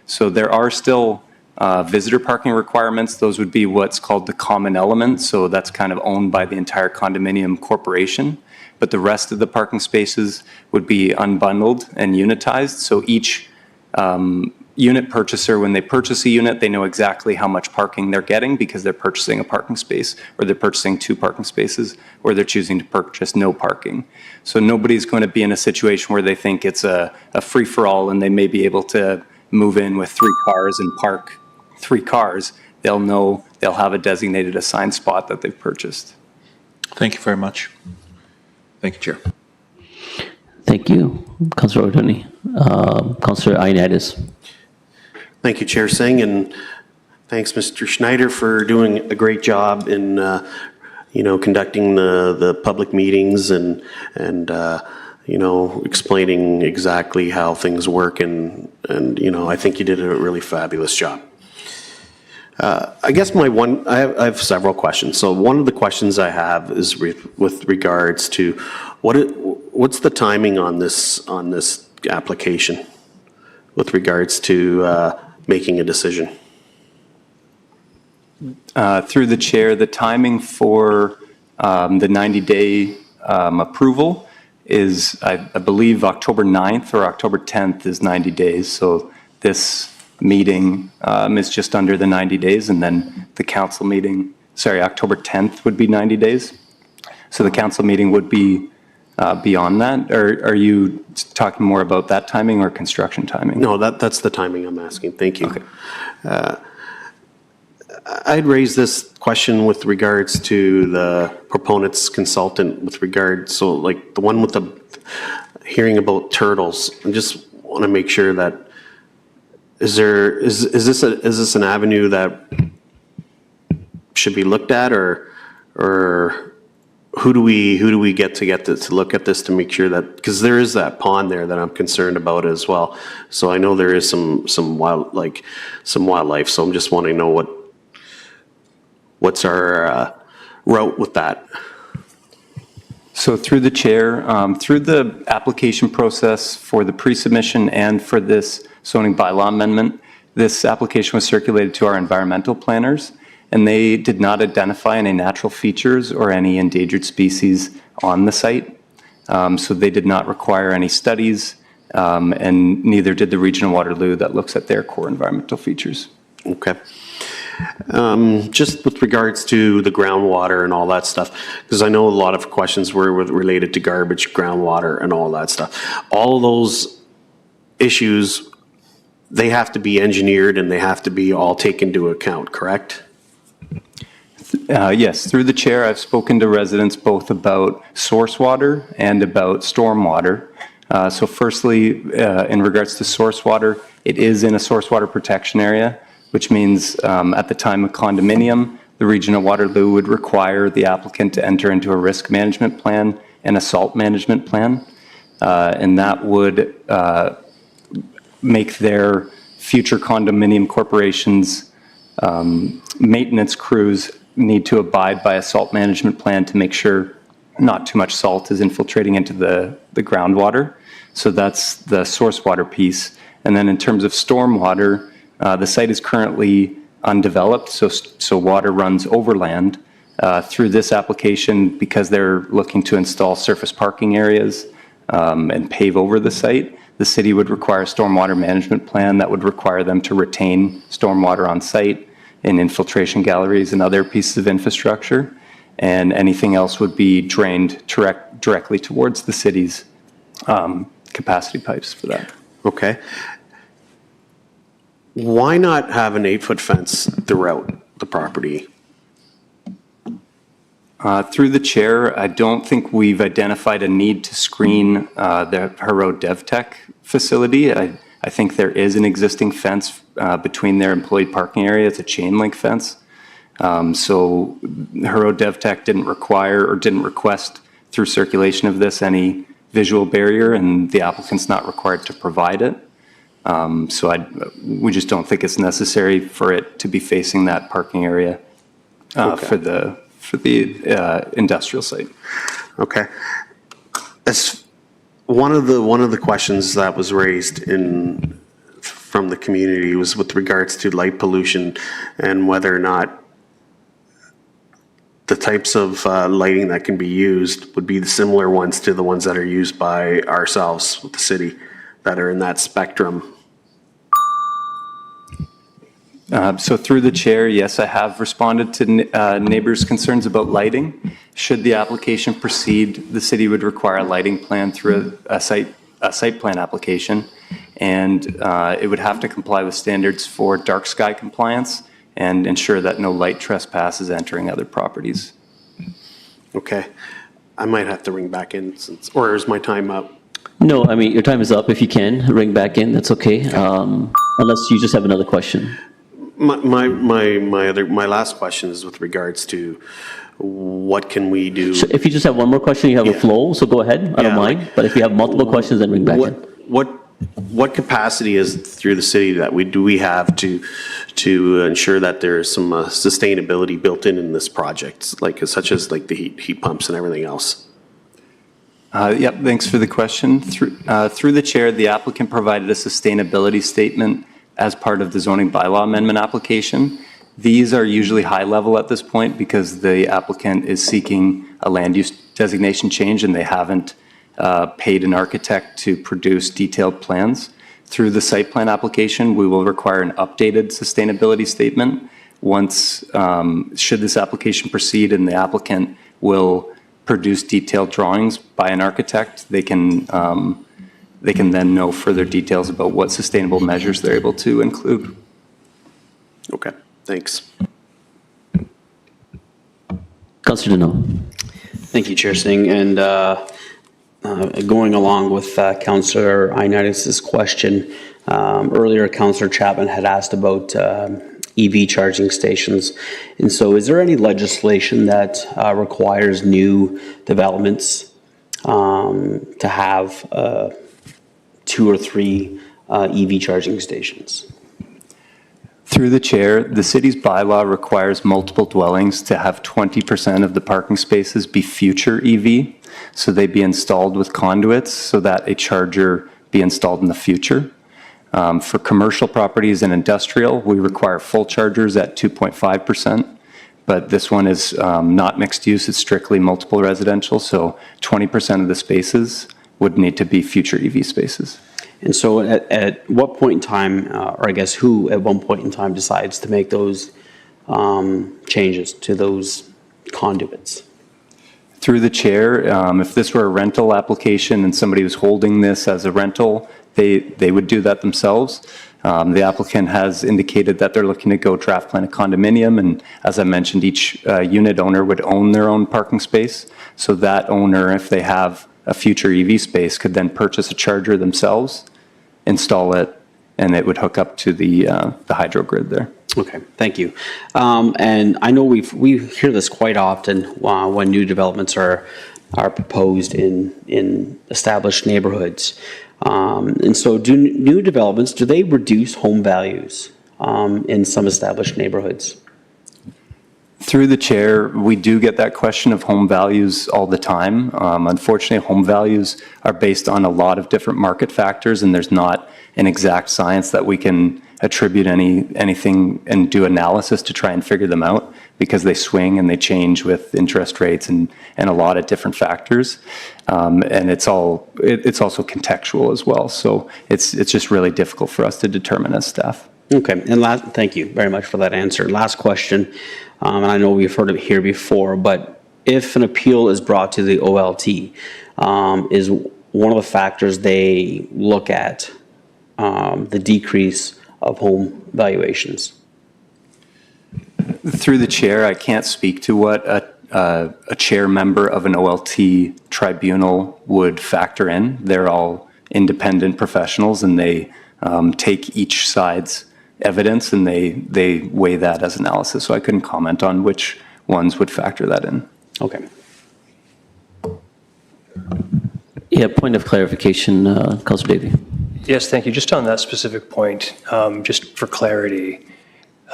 So there are still visitor parking requirements. Those would be what's called the common element. So that's kind of owned by the entire condominium corporation. But the rest of the parking spaces would be unbundled and unitized. So each unit purchaser, when they purchase a unit, they know exactly how much parking they're getting because they're purchasing a parking space, or they're purchasing two parking spaces, or they're choosing to purchase no parking. So nobody's going to be in a situation where they think it's a free-for-all and they may be able to move in with 3 cars and park 3 cars. They'll know they'll have a designated assigned spot that they've purchased. Thank you very much. Thank you, Chair. Thank you, Councillor O'Donoghue. Councillor Ioannidis. Thank you, Chair Singh, and thanks, Mr. Schneider, for doing a great job in, conducting the public meetings and explaining exactly how things work, and I think you did a really fabulous job. I guess I have several questions. So one of the questions I have is with regards to what's the timing on this application with regards to making a decision? Through the chair, the timing for the 90-day approval is, I believe, October 9th or October 10th is 90 days. So this meeting is just under the 90 days, and then the council meeting, October 10th would be 90 days. So the council meeting would be beyond that. Or are you talking more about that timing or construction timing? No, that's the timing I'm asking. Thank you. Okay. I'd raise this question with regards to the proponent's consultant with regard, so like the one with the hearing about turtles. I just want to make sure that is this an avenue that should be looked at, or who do we get to look at this to make sure that, because there is that pond there that I'm concerned about as well. So I know there is some wildlife. So I'm just wanting to know what's our route with that. So through the chair, through the application process for the pre-submission and for this zoning bylaw amendment, this application was circulated to our environmental planners, and they did not identify any natural features or any endangered species on the site. So they did not require any studies, and neither did the Region of Waterloo that looks at their core environmental features. Okay. Just with regards to the groundwater and all that stuff, because I know a lot of questions were related to garbage, groundwater, and all that stuff. All of those issues, they have to be engineered and they have to be all taken into account, correct? Yes, through the chair, I've spoken to residents both about source water and about storm water. So firstly, in regards to source water, it is in a source water protection area, which means at the time of condominium, the Region of Waterloo would require the applicant to enter into a risk management plan and a salt management plan. And that would make their future condominium corporations' maintenance crews need to abide by a salt management plan to make sure not too much salt is infiltrating into the groundwater. So that's the source water piece. And then in terms of storm water, the site is currently undeveloped, so water runs overland. Through this application, because they're looking to install surface parking areas and pave over the site, the city would require a stormwater management plan that would require them to retain stormwater on site in infiltration galleries and other pieces of infrastructure. And anything else would be drained directly towards the city's capacity pipes for that. Okay. Why not have an 8-foot fence throughout the property? Through the chair, I don't think we've identified a need to screen the Hero DevTech facility. I think there is an existing fence between their employee parking area. It's a chain link fence. So Hero DevTech didn't require or didn't request through circulation of this any visual barrier, and the applicant's not required to provide it. So we just don't think it's necessary for it to be facing that parking area for the industrial site. Okay. As one of the questions that was raised from the community was with regards to light pollution and whether or not the types of lighting that can be used would be the similar ones to the ones that are used by ourselves with the city that are in that spectrum. So through the chair, yes, I have responded to neighbors' concerns about lighting. Should the application proceed, the city would require a lighting plan through a site plan application, and it would have to comply with standards for dark sky compliance and ensure that no light trespass is entering other properties. Okay. I might have to ring back in or is my time up? No, I mean, your time is up. If you can, ring back in, that's okay. Unless you just have another question. My last question is with regards to what can we do? So if you just have one more question, you have a flow, so go ahead. I don't mind. But if you have multiple questions, then ring back in. What capacity is through the city that we have to ensure that there is some sustainability built in this project, such as the heat pumps and everything else? Yep, thanks for the question. Through the chair, the applicant provided a sustainability statement as part of the zoning bylaw amendment application. These are usually high level at this point because the applicant is seeking a land use designation change and they haven't paid an architect to produce detailed plans. Through the site plan application, we will require an updated sustainability statement. Once, should this application proceed and the applicant will produce detailed drawings by an architect, they can then know further details about what sustainable measures they're able to include. Okay, thanks. Councillor Dano. Thank you, Chair Singh. And going along with Councillor Ioannidis' question, earlier Councillor Chapman had asked about EV charging stations. And so is there any legislation that requires new developments to have 2 or 3 EV charging stations? Through the chair, the city's bylaw requires multiple dwellings to have 20% of the parking spaces be future EV. So they be installed with conduits so that a charger be installed in the future. For commercial properties and industrial, we require full chargers at 2.5%. but this one is not mixed use, it's strictly multiple residential, so 20% of the spaces would need to be future EV spaces. And so at what point in time, or I guess who at one point in time decides to make those changes to those conduits? Through the chair, if this were a rental application and somebody was holding this as a rental, they would do that themselves. The applicant has indicated that they're looking to go draft plan a condominium, and as I mentioned, each unit owner would own their own parking space. So that owner, if they have a future EV space, could then purchase a charger themselves, install it, and it would hook up to the hydro grid there. Okay, thank you. And I know we hear this quite often when new developments are proposed in established neighborhoods. And so do new developments, do they reduce home values in some established neighborhoods? Through the chair, we do get that question of home values all the time. Unfortunately, home values are based on a lot of different market factors, and there's not an exact science that we can attribute anything and do analysis to try and figure them out, because they swing and they change with interest rates and a lot of different factors. And it's also contextual as well. So it's just really difficult for us to determine as staff. Okay, and thank you very much for that answer. Last question, and I know we've heard it here before, but if an appeal is brought to the OLT, is one of the factors they look at the decrease of home valuations? Through the chair, I can't speak to what a chair member of an OLT tribunal would factor in. They're all independent professionals, and they take each side's evidence and they weigh that as analysis. So I couldn't comment on which ones would factor that in. Okay. Yeah, point of clarification, Councillor Davey. Yes, thank you. Just on that specific point, just for clarity,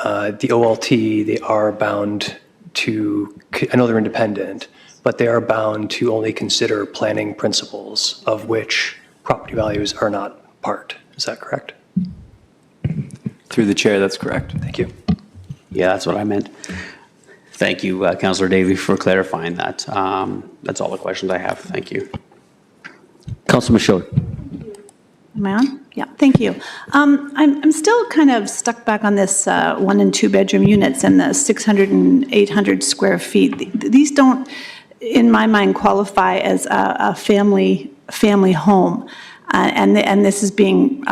the OLT, they are bound to, I know they're independent, but they are bound to only consider planning principles, of which property values are not part. Is that correct? Through the chair, that's correct. Thank you. Yeah, that's what I meant. Thank you, Councillor Davey, for clarifying that. That's all the questions I have. Thank you. Councillor Michaud. Am I on? Yeah, thank you. I'm still kind of stuck back on this 1 and 2 bedroom units and the 600 and 800 square feet. These don't, in my mind, qualify as a family home. And this is being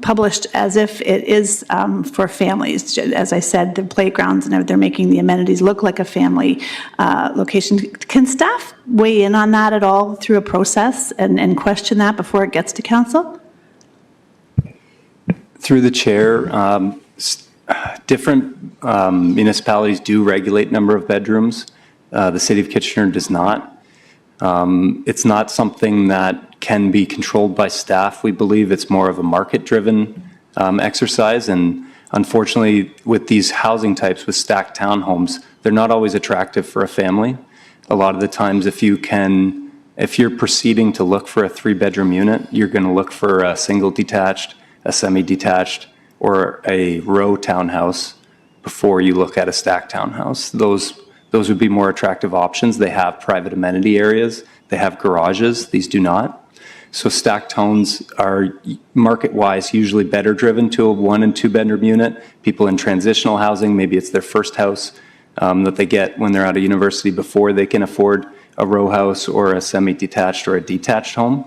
published as if it is for families. As I said, the playgrounds and they're making the amenities look like a family location. Can staff weigh in on that at all through a process and question that before it gets to council? Through the chair, different municipalities do regulate number of bedrooms. The City of Kitchener does not. It's not something that can be controlled by staff. We believe it's more of a market-driven exercise, and unfortunately, with these housing types, with stacked townhomes, they're not always attractive for a family. A lot of the times, if you're proceeding to look for a 3-bedroom unit, you're going to look for a single detached, a semi-detached, or a row townhouse before you look at a stacked townhouse. Those would be more attractive options. They have private amenity areas. They have garages. These do not. So stacked homes are market-wise usually better driven to a 1 and 2 bedroom unit. People in transitional housing, maybe it's their first house that they get when they're out of university before they can afford a row house or a semi-detached or a detached home.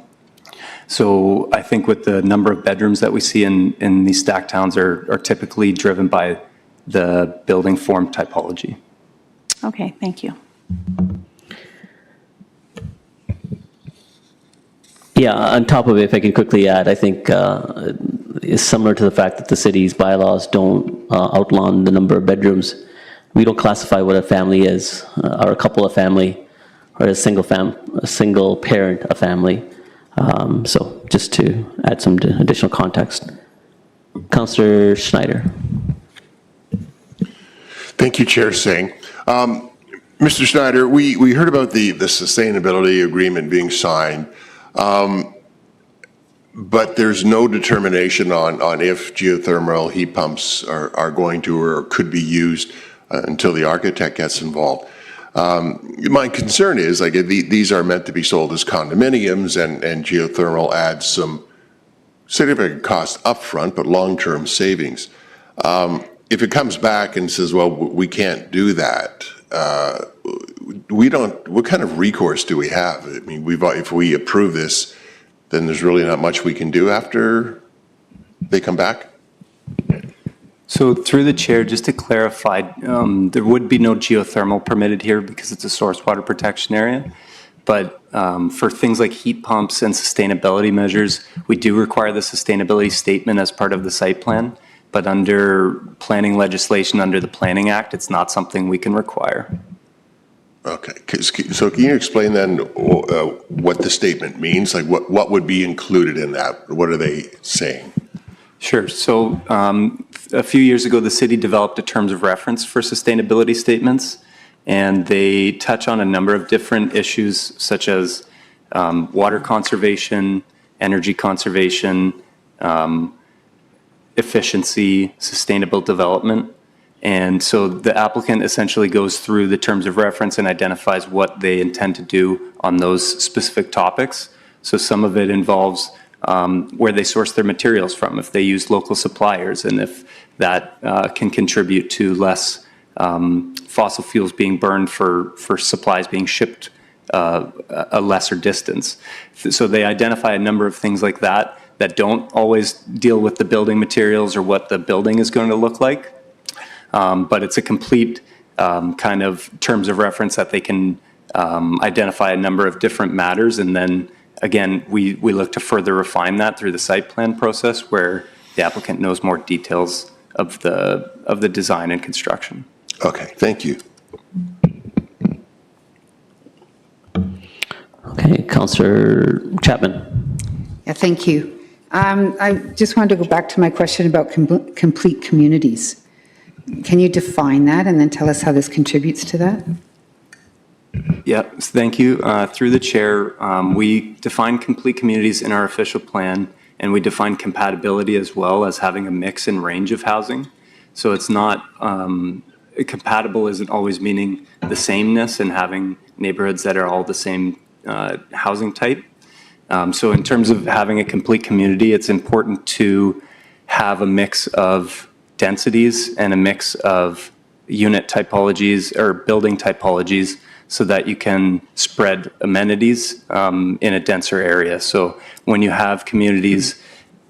So I think with the number of bedrooms that we see in these stacked towns are typically driven by the building form typology. Okay, thank you. Yeah, on top of it, if I can quickly add, I think it's similar to the fact that the city's bylaws don't outline the number of bedrooms. We don't classify what a family is, or a couple of family, or a single parent a family. So just to add some additional context. Councillor Schneider. Thank you, Chair Singh. Mr. Schneider, we heard about the sustainability agreement being signed, but there's no determination on if geothermal heat pumps are going to or could be used until the architect gets involved. My concern is, like, these are meant to be sold as condominiums, and geothermal adds some significant cost upfront, but long-term savings. If it comes back and says, well, we can't do that, what kind of recourse do we have? I mean, if we approve this, then there's really not much we can do after they come back? So through the chair, just to clarify, there would be no geothermal permitted here because it's a source water protection area. But for things like heat pumps and sustainability measures, we do require the sustainability statement as part of the site plan. But under planning legislation, under the Planning Act, it's not something we can require. Okay, so can you explain then what the statement means? Like what would be included in that? What are they saying? Sure. So a few years ago, the city developed a terms of reference for sustainability statements, and they touch on a number of different issues such as water conservation, energy conservation, efficiency, sustainable development. And so the applicant essentially goes through the terms of reference and identifies what they intend to do on those specific topics. So some of it involves where they source their materials from, if they use local suppliers, and if that can contribute to less fossil fuels being burned for supplies being shipped a lesser distance. So they identify a number of things like that that don't always deal with the building materials or what the building is going to look like. But it's a complete kind of terms of reference that they can identify a number of different matters, and then again, we look to further refine that through the site plan process where the applicant knows more details of the design and construction. Okay, thank you. Okay, Councillor Chapman. Yeah, thank you. I just wanted to go back to my question about complete communities. Can you define that and then tell us how this contributes to that? Yeah, thank you. Through the chair, we define complete communities in our official plan, and we define compatibility as well as having a mix and range of housing. So it's not, compatible isn't always meaning the sameness and having neighborhoods that are all the same housing type. So in terms of having a complete community, it's important to have a mix of densities and a mix of unit typologies or building typologies so that you can spread amenities in a denser area. So when you have communities,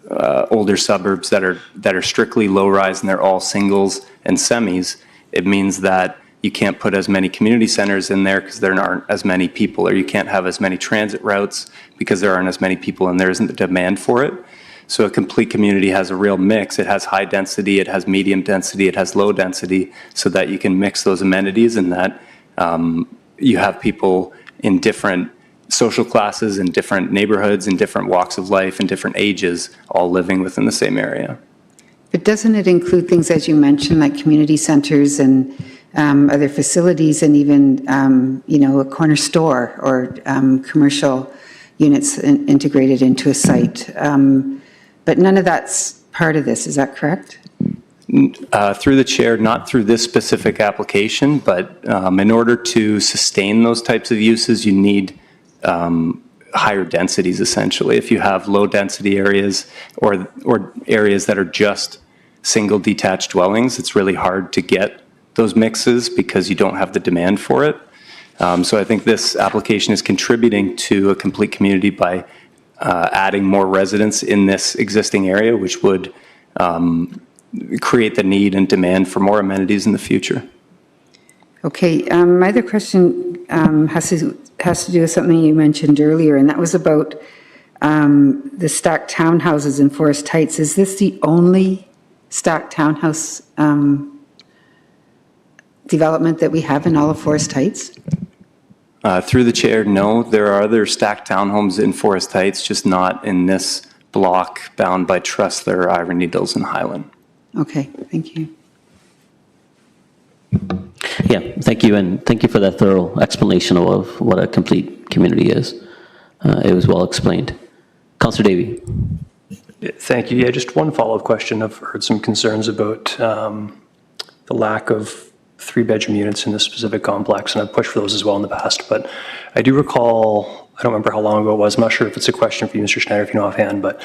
older suburbs that are strictly low-rise and they're all singles and semis, it means that you can't put as many community centers in there because there aren't as many people, or you can't have as many transit routes because there aren't as many people and there isn't the demand for it. So a complete community has a real mix. It has high density, it has medium density, it has low density, so that you can mix those amenities and that you have people in different social classes, in different neighborhoods, in different walks of life, in different ages, all living within the same area. But doesn't it include things, as you mentioned, like community centers and other facilities and even, a corner store or commercial units integrated into a site? But none of that's part of this, is that correct? Through the chair, not through this specific application, but in order to sustain those types of uses, you need higher densities, essentially. If you have low density areas or areas that are just single detached dwellings, it's really hard to get those mixes because you don't have the demand for it. So I think this application is contributing to a complete community by adding more residents in this existing area, which would create the need and demand for more amenities in the future. Okay, my other question has to do with something you mentioned earlier, and that was about the stacked townhouses in Forest Heights. Is this the only stacked townhouse development that we have in all of Forest Heights? Through the chair, no. There are other stacked townhomes in Forest Heights, just not in this block bound by Trustler, Iron Needles, and Highland. Okay, thank you. Yeah, thank you, and thank you for that thorough explanation of what a complete community is. It was well explained. Councillor Davey. Thank you. Yeah, just one follow-up question. I've heard some concerns about the lack of three-bedroom units in this specific complex, and I've pushed for those as well in the past. But I do recall, I don't remember how long ago it was, I'm not sure if it's a question for you, Mr. Schneider, if you know offhand, but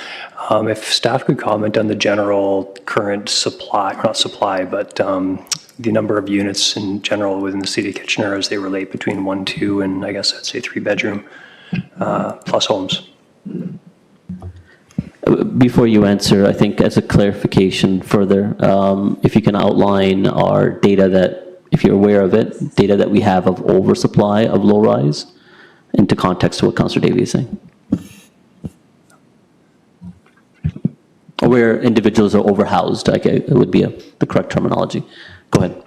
if staff could comment on the general current supply, or not supply, but the number of units in general within the city of Kitchener as they relate between 1, 2, and I guess I'd say three-bedroom plus homes. Before you answer, I think as a clarification further, if you can outline our data that, if you're aware of it, data that we have of oversupply of low-rise, into context to what Councillor Davey is saying. Or where individuals are overhoused, it would be the correct terminology. Go ahead.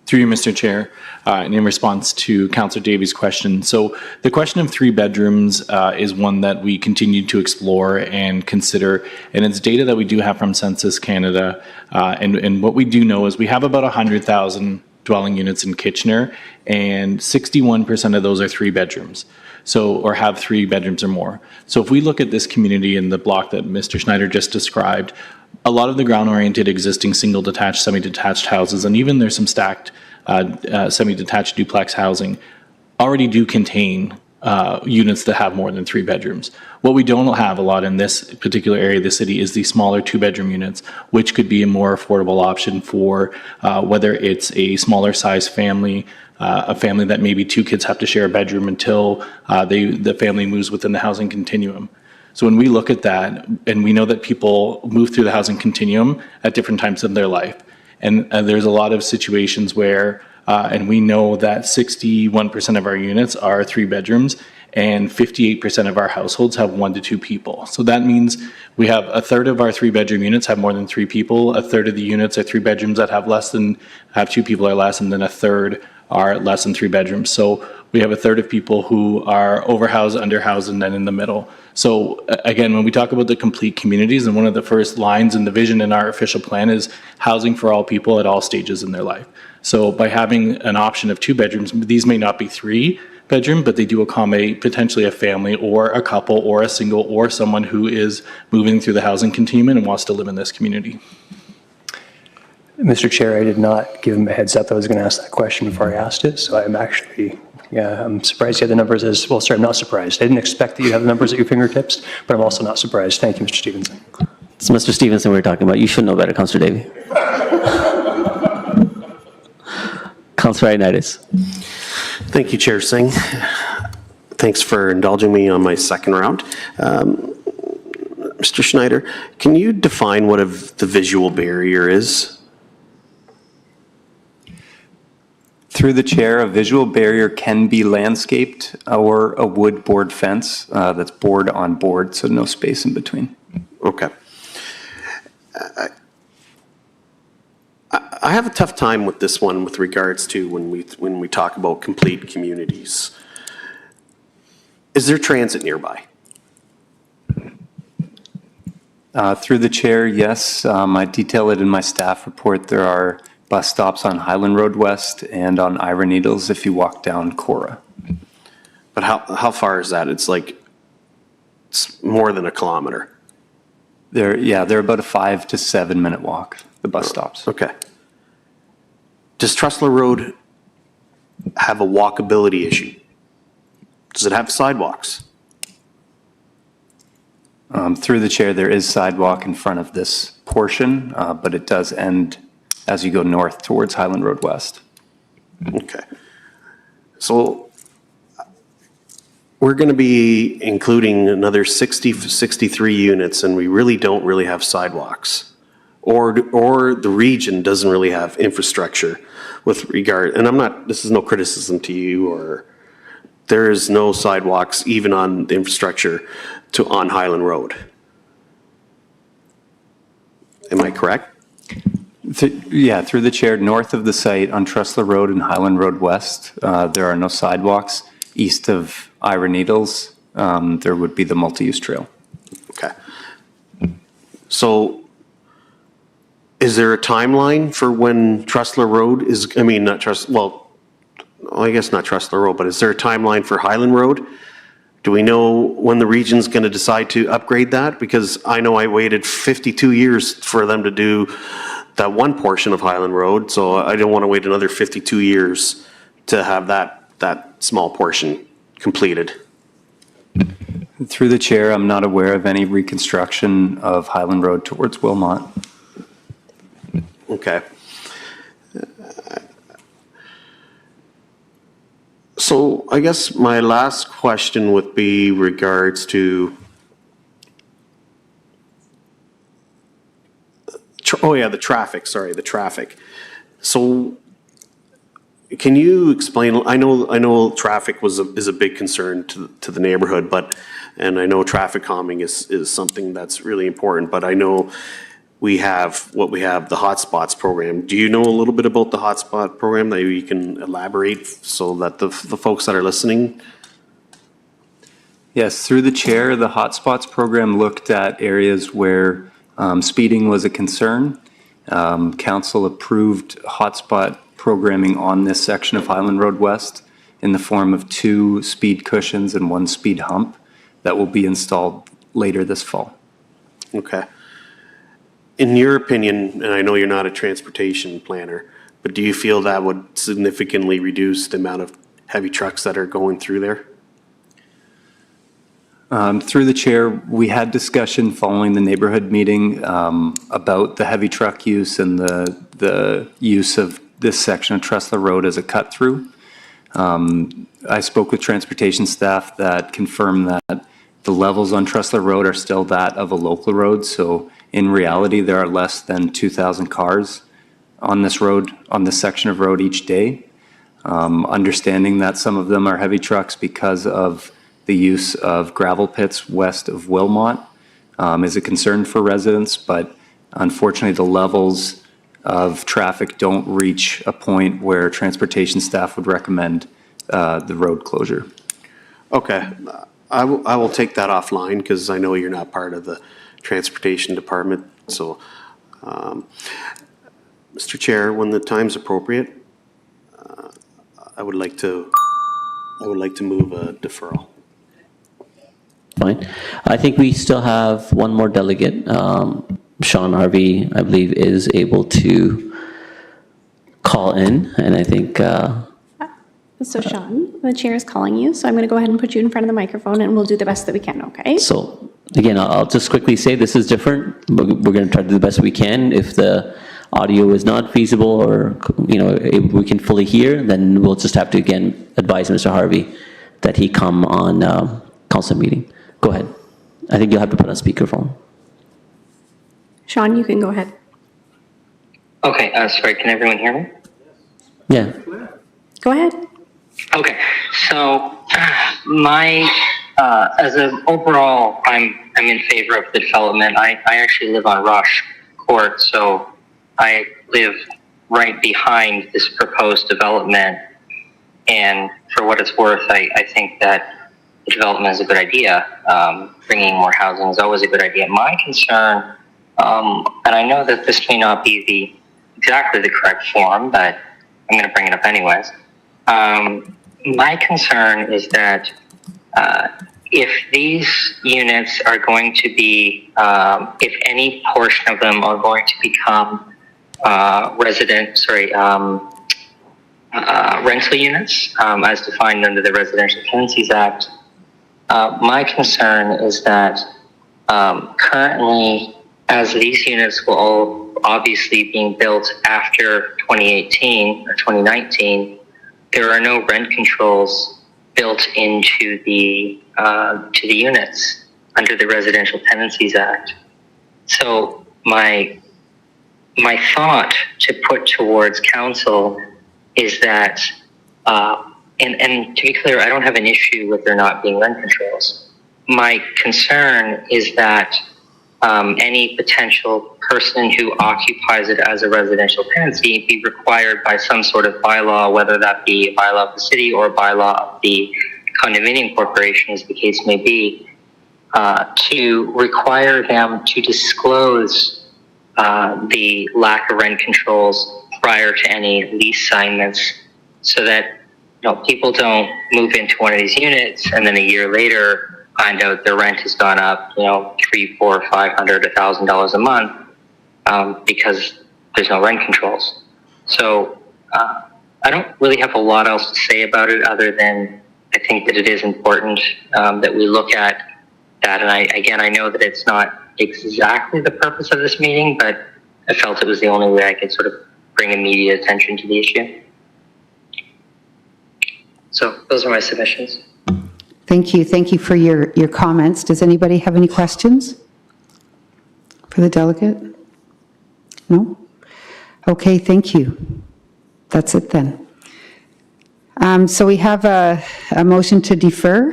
Through you, Mr. Chair, and in response to Councillor Davies' question. So the question of three bedrooms is one that we continue to explore and consider, and it's data that we do have from Census Canada. And what we do know is we have about 100,000 dwelling units in Kitchener, and 61% of those are three bedrooms. So, or have three bedrooms or more. So if we look at this community in the block that Mr. Schneider just described, a lot of the ground-oriented existing single-detached, semi-detached houses, and even there's some stacked semi-detached duplex housing, already do contain units that have more than three bedrooms. What we don't have a lot in this particular area of the city is the smaller two-bedroom units, which could be a more affordable option for whether it's a smaller size family, a family that maybe two kids have to share a bedroom until the family moves within the housing continuum. So when we look at that, and we know that people move through the housing continuum at different times in their life, and there's a lot of situations where, and we know that 61% of our units are three bedrooms, and 58% of our households have 1 to 2 people. So that means we have a third of our three-bedroom units have more than 3 people, a third of the units are three bedrooms that have 2 people or less, and then a third are less than 3 bedrooms. So we have a third of people who are overhoused, underhoused, and then in the middle. So again, when we talk about the complete communities, and one of the first lines in the vision in our official plan is housing for all people at all stages in their life. So by having an option of 2 bedrooms, these may not be 3 bedroom, but they do accommodate potentially a family or a couple or a single or someone who is moving through the housing continuum and wants to live in this community. Mr. Chair, I did not give him a heads up that I was going to ask that question before I asked it, so I'm actually, I'm surprised you had the numbers as, well, sorry, I'm not surprised. I didn't expect that you have the numbers at your fingertips, but I'm also not surprised. Thank you, Mr. Stevenson. It's Mr. Stevenson we're talking about. You should know better, Councillor Davey. Councillor Ioannidis. Thank you, Chair Singh. Thanks for indulging me on my second round. Mr. Schneider, can you define what the visual barrier is? Through the chair, a visual barrier can be landscaped or a wood board fence that's board on board, so no space in between. Okay. I have a tough time with this one with regards to when we talk about complete communities. Is there transit nearby? Through the chair, yes. I detail it in my staff report. There are bus stops on Highland Road West and on Ira Needles if you walk down Cora. But how far is that? It's more than a kilometer. They're about a 5 to 7 minute walk, the bus stops. Okay. Does Trustler Road have a walkability issue? Does it have sidewalks? Through the chair, there is sidewalk in front of this portion, but it does end as you go north towards Highland Road West. Okay. So we're going to be including another 63 units, and we really don't really have sidewalks. Or the region doesn't really have infrastructure with regard, and this is no criticism to you, or there is no sidewalks even on the infrastructure on Highland Road. Am I correct? Through the chair, north of the site on Trustler Road and Highland Road West, there are no sidewalks. East of Ira Needles, there would be the multi-use trail. Okay. So is there a timeline for when Trustler Road is, I guess not Trustler Road, but is there a timeline for Highland Road? Do we know when the region's going to decide to upgrade that? Because I know I waited 52 years for them to do that one portion of Highland Road, so I don't want to wait another 52 years to have that small portion completed. Through the chair, I'm not aware of any reconstruction of Highland Road towards Wilmot. Okay. So I guess my last question would be regards to, the traffic, sorry, the traffic. So can you explain, I know traffic is a big concern to the neighborhood, and I know traffic calming is something that's really important, but I know we have the hotspots program. Do you know a little bit about the hotspot program that you can elaborate so that the folks that are listening? Yes, through the chair, the Hotspots program looked at areas where speeding was a concern. Council approved hotspot programming on this section of Highland Road West in the form of 2 speed cushions and 1 speed hump that will be installed later this fall. Okay. In your opinion, and I know you're not a transportation planner, but do you feel that would significantly reduce the amount of heavy trucks that are going through there? Through the chair, we had discussion following the neighborhood meeting about the heavy truck use and the use of this section of Tressler Road as a cut-through. I spoke with transportation staff that confirmed that the levels on Tressler Road are still that of a local road, so in reality, there are less than 2,000 cars on this road, on this section of road each day. Understanding that some of them are heavy trucks because of the use of gravel pits west of Wilmot is a concern for residents, but unfortunately the levels of traffic don't reach a point where transportation staff would recommend the road closure. Okay, I will take that offline because I know you're not part of the transportation department. So, Mr. Chair, when the time's appropriate, I would like to move a deferral. Fine. I think we still have one more delegate. Sean Harvey, I believe, is able to call in, and I think... So Sean, the chair is calling you, so I'm going to go ahead and put you in front of the microphone, and we'll do the best that we can, okay? So, again, I'll just quickly say this is different. We're going to try to do the best we can. If the audio is not feasible or, if we can fully hear, then we'll just have to, again, advise Mr. Harvey that he come on council meeting. Go ahead. I think you'll have to put on speakerphone. Sean, you can go ahead. Okay, sorry, can everyone hear me? Yeah. Go ahead. Okay, so as an overall, I'm in favor of the development. I actually live on Rush Court, so I live right behind this proposed development. And for what it's worth, I think that the development is a good idea. Bringing more housing is always a good idea. My concern, and I know that this may not be exactly the correct form, but I'm going to bring it up anyways. My concern is that if these units are going to be, if any portion of them are going to become rental units as defined under the Residential Tenancies Act, my concern is that currently, as these units will all obviously being built after 2018 or 2019, there are no rent controls built into the units under the Residential Tenancies Act. So my thought to put towards council is that, and to be clear, I don't have an issue with there not being rent controls. My concern is that any potential person who occupies it as a residential tenancy be required by some sort of bylaw, whether that be a bylaw of the city or a bylaw of the condominium corporation, as the case may be, to require them to disclose the lack of rent controls prior to any lease assignments, so that people don't move into one of these units and then a year later find out their rent has gone up, $300, $400, $500, $1,000 a month, because there's no rent controls. So I don't really have a lot else to say about it other than I think that it is important that we look at that. And I know that it's not exactly the purpose of this meeting, but I felt it was the only way I could sort of bring immediate attention to the issue. So those are my submissions. Thank you. Thank you for your comments. Does anybody have any questions for the delegate? No? Okay, thank you. That's it then. So we have a motion to defer.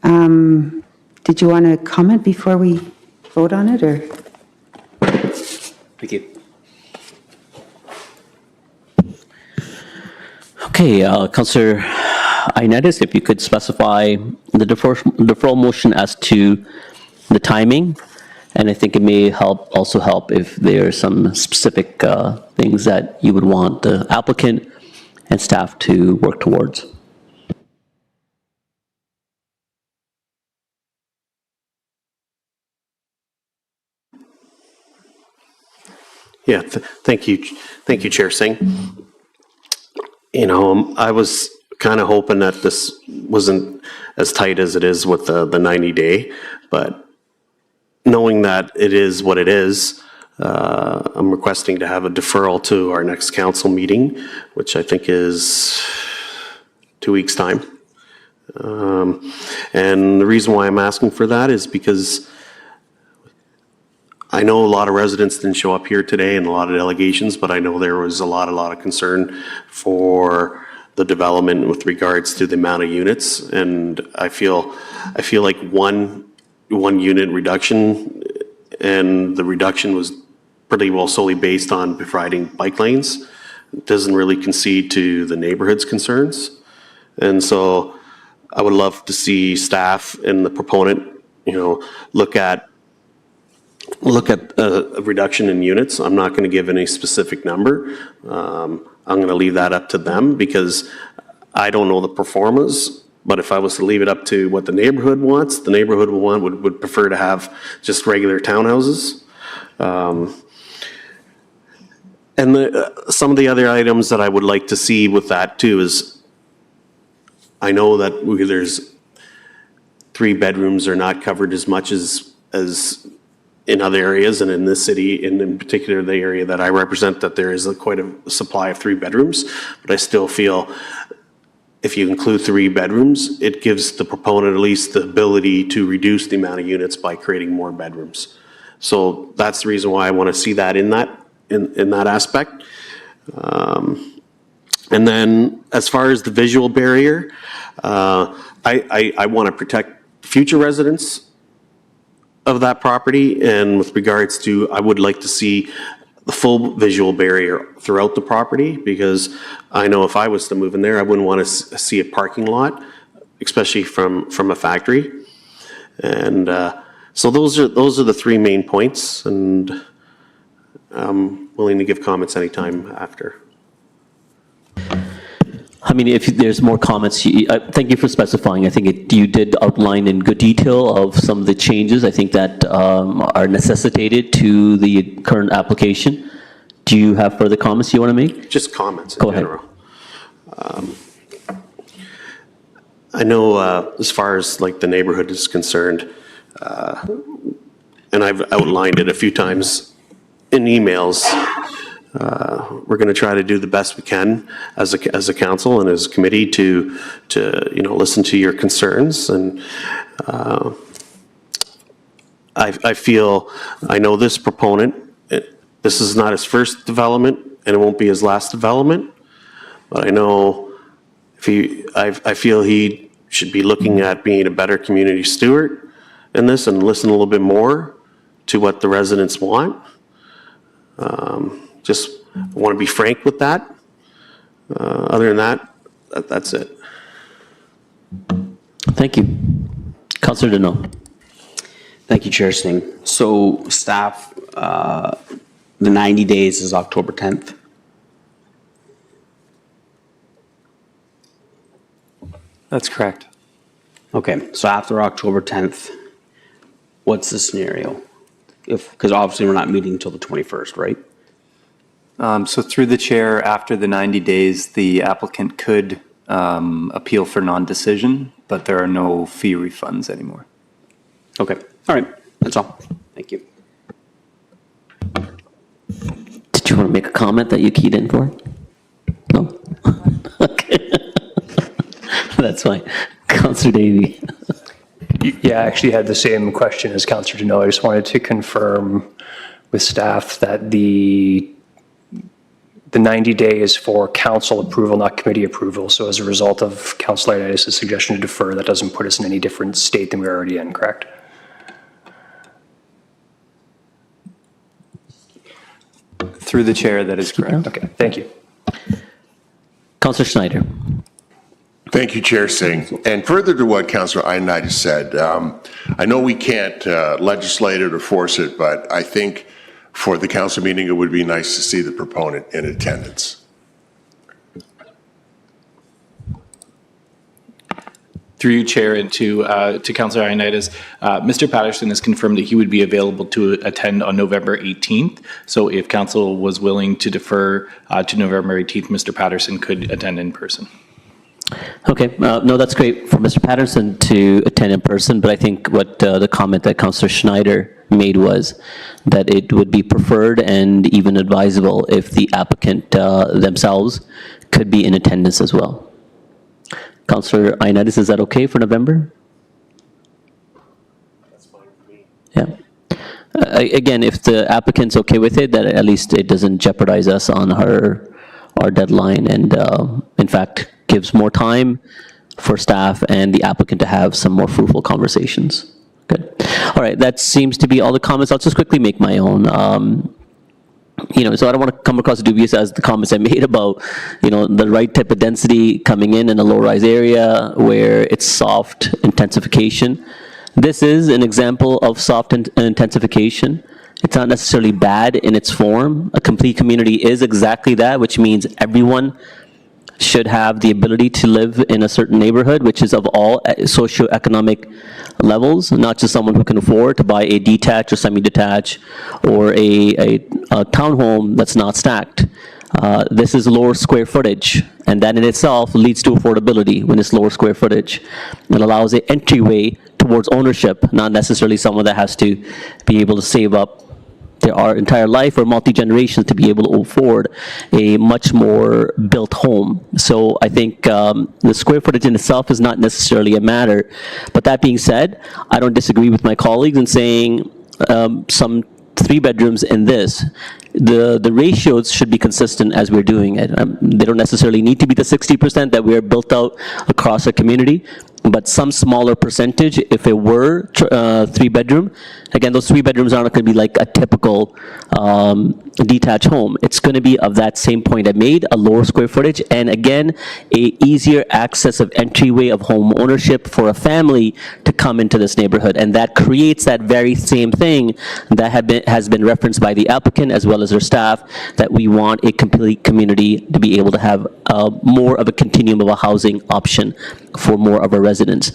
Did you want to comment before we vote on it, or? Thank you. Okay, Councillor Ioannidis, if you could specify the deferral motion as to the timing, and I think it may also help if there are some specific things that you would want the applicant and staff to work towards. Yeah, thank you, Chair Singh. You know, I was kind of hoping that this wasn't as tight as it is with the 90-day, but knowing that it is what it is, I'm requesting to have a deferral to our next council meeting, which I think is 2 weeks' time. And the reason why I'm asking for that is because I know a lot of residents didn't show up here today and a lot of delegations, but I know there was a lot of concern for the development with regards to the amount of units. And I feel like one unit reduction, and the reduction was pretty well solely based on providing bike lanes. It doesn't really concede to the neighborhood's concerns. And so I would love to see staff and the proponent, you know, look at a reduction in units. I'm not going to give any specific number. I'm going to leave that up to them because I don't know the performance. But if I was to leave it up to what the neighborhood wants, the neighborhood would prefer to have just regular townhouses. And some of the other items that I would like to see with that too is, I know that there's 3 bedrooms are not covered as much as in other areas, and in this city, and in particular the area that I represent, that there is quite a supply of 3 bedrooms. But I still feel if you include 3 bedrooms, it gives the proponent at least the ability to reduce the amount of units by creating more bedrooms. So that's the reason why I want to see that in that aspect. And then as far as the visual barrier, I want to protect future residents of that property, and with regards to, I would like to see the full visual barrier throughout the property, because I know if I was to move in there, I wouldn't want to see a parking lot, especially from a factory. And so those are the 3 main points, and I'm willing to give comments anytime after. I mean, if there's more comments, thank you for specifying. I think you did outline in good detail of some of the changes, I think, that are necessitated to the current application. Do you have further comments you want to make? Just comments in Go ahead. general. I know as far as like the neighborhood is concerned, and I've outlined it a few times in emails, we're going to try to do the best we can as a council and as a committee to listen to your concerns. And I know this proponent, this is not his first development and it won't be his last development, but I know I feel he should be looking at being a better community steward in this and listen a little bit more to what the residents want. Just want to be frank with that. Other than that, that's it. Thank you. Councillor Deneau. Thank you, Chair Singh. So staff, the 90 days is October 10th. That's correct. Okay, so after October 10th, what's the scenario? Because obviously we're not meeting until the 21st, right? So through the chair, after the 90 days, the applicant could appeal for non-decision, but there are no fee refunds anymore. Okay, all right, that's all. Thank you. Did you want to make a comment that you keyed in for? No? Okay. That's fine. Councillor Davey. Yeah, I actually had the same question as Councillor Janelle. I just wanted to confirm with staff that the 90 days for council approval, not committee approval. So as a result of Councillor Ioannidis' suggestion to defer, that doesn't put us in any different state than we're already in, correct? Through the chair, that is correct. Okay, thank you. Councillor Schneider. Thank you, Chair Singh. And further to what Councillor Ioannidis said, I know we can't legislate it or force it, but I think for the council meeting, it would be nice to see the proponent in attendance. Through you, Chair, and to Councillor Ioannidis, Mr. Patterson has confirmed that he would be available to attend on November 18th. So if council was willing to defer to November 18th, Mr. Patterson could attend in person. Okay, no, that's great for Mr. Patterson to attend in person, but I think what the comment that Councillor Schneider made was that it would be preferred and even advisable if the applicant themselves could be in attendance as well. Councillor Ioannidis, is that okay for November? That's fine for me. Yeah. Again, if the applicant's okay with it, that at least it doesn't jeopardize us on our deadline, and in fact gives more time for staff and the applicant to have some more fruitful conversations. Good. All right, that seems to be all the comments. I'll just quickly make my own. So I don't want to come across dubious as the comments I made about, the right type of density coming in a low-rise area where it's soft intensification. This is an example of soft intensification. It's not necessarily bad in its form. A complete community is exactly that, which means everyone should have the ability to live in a certain neighborhood, which is of all socioeconomic levels, not just someone who can afford to buy a detached or semi-detached or a townhome that's not stacked. This is lower square footage, and that in itself leads to affordability when it's lower square footage. It allows an entryway towards ownership, not necessarily someone that has to be able to save up their entire life or multi-generations to be able to afford a much more built home. So I think the square footage in itself is not necessarily a matter. But that being said, I don't disagree with my colleagues in saying some 3 bedrooms in this. The ratios should be consistent as we're doing it. They don't necessarily need to be the 60% that we're built out across our community, but some smaller percentage, if it were 3 bedroom, again, those 3 bedrooms aren't going to be like a typical detached home. It's going to be of that same point I made, a lower square footage, and again, a easier access of entryway of home ownership for a family to come into this neighborhood. And that creates that very same thing that has been referenced by the applicant as well as their staff, that we want a complete community to be able to have more of a continuum of a housing option for more of our residents.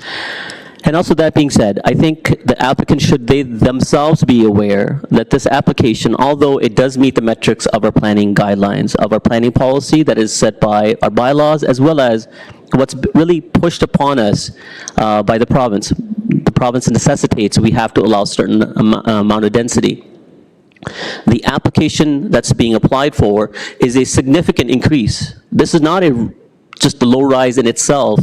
And also, that being said, I think the applicant should themselves be aware that this application, although it does meet the metrics of our planning guidelines, of our planning policy that is set by our bylaws, as well as what's really pushed upon us by the province. The province necessitates we have to allow a certain amount of density. The application that's being applied for is a significant increase. This is not just the low rise in itself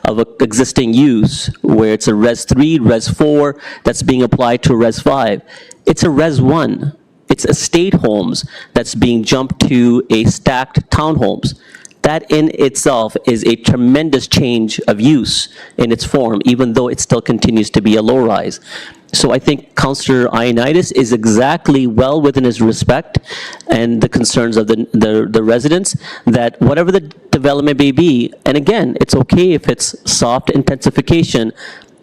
of an existing use where it's a Res 3, Res 4 that's being applied to Res 5. It's a Res 1. It's estate homes that's being jumped to a stacked townhomes. That in itself is a tremendous change of use in its form, even though it still continues to be a low rise. So I think Councillor Ioannidis is exactly well within his respect and the concerns of the residents, that whatever the development may be, and again, it's okay if it's soft intensification,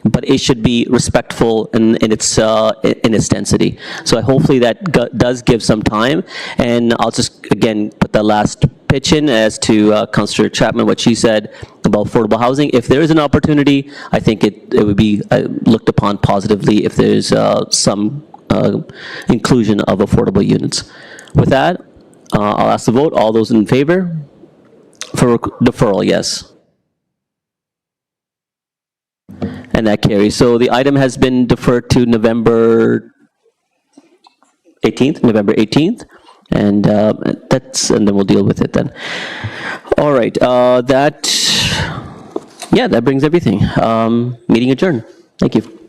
but it should be respectful in its density. So hopefully that does give some time, and I'll just again put that last pitch in as to Councillor Chapman, what she said about affordable housing. If there is an opportunity, I think it would be looked upon positively if there's some inclusion of affordable units. With that, I'll ask the vote. All those in favor? For deferral, yes. And that carries. So the item has been deferred to November 18th. And and then we'll deal with it then. All right, that brings everything. Meeting adjourned. Thank you.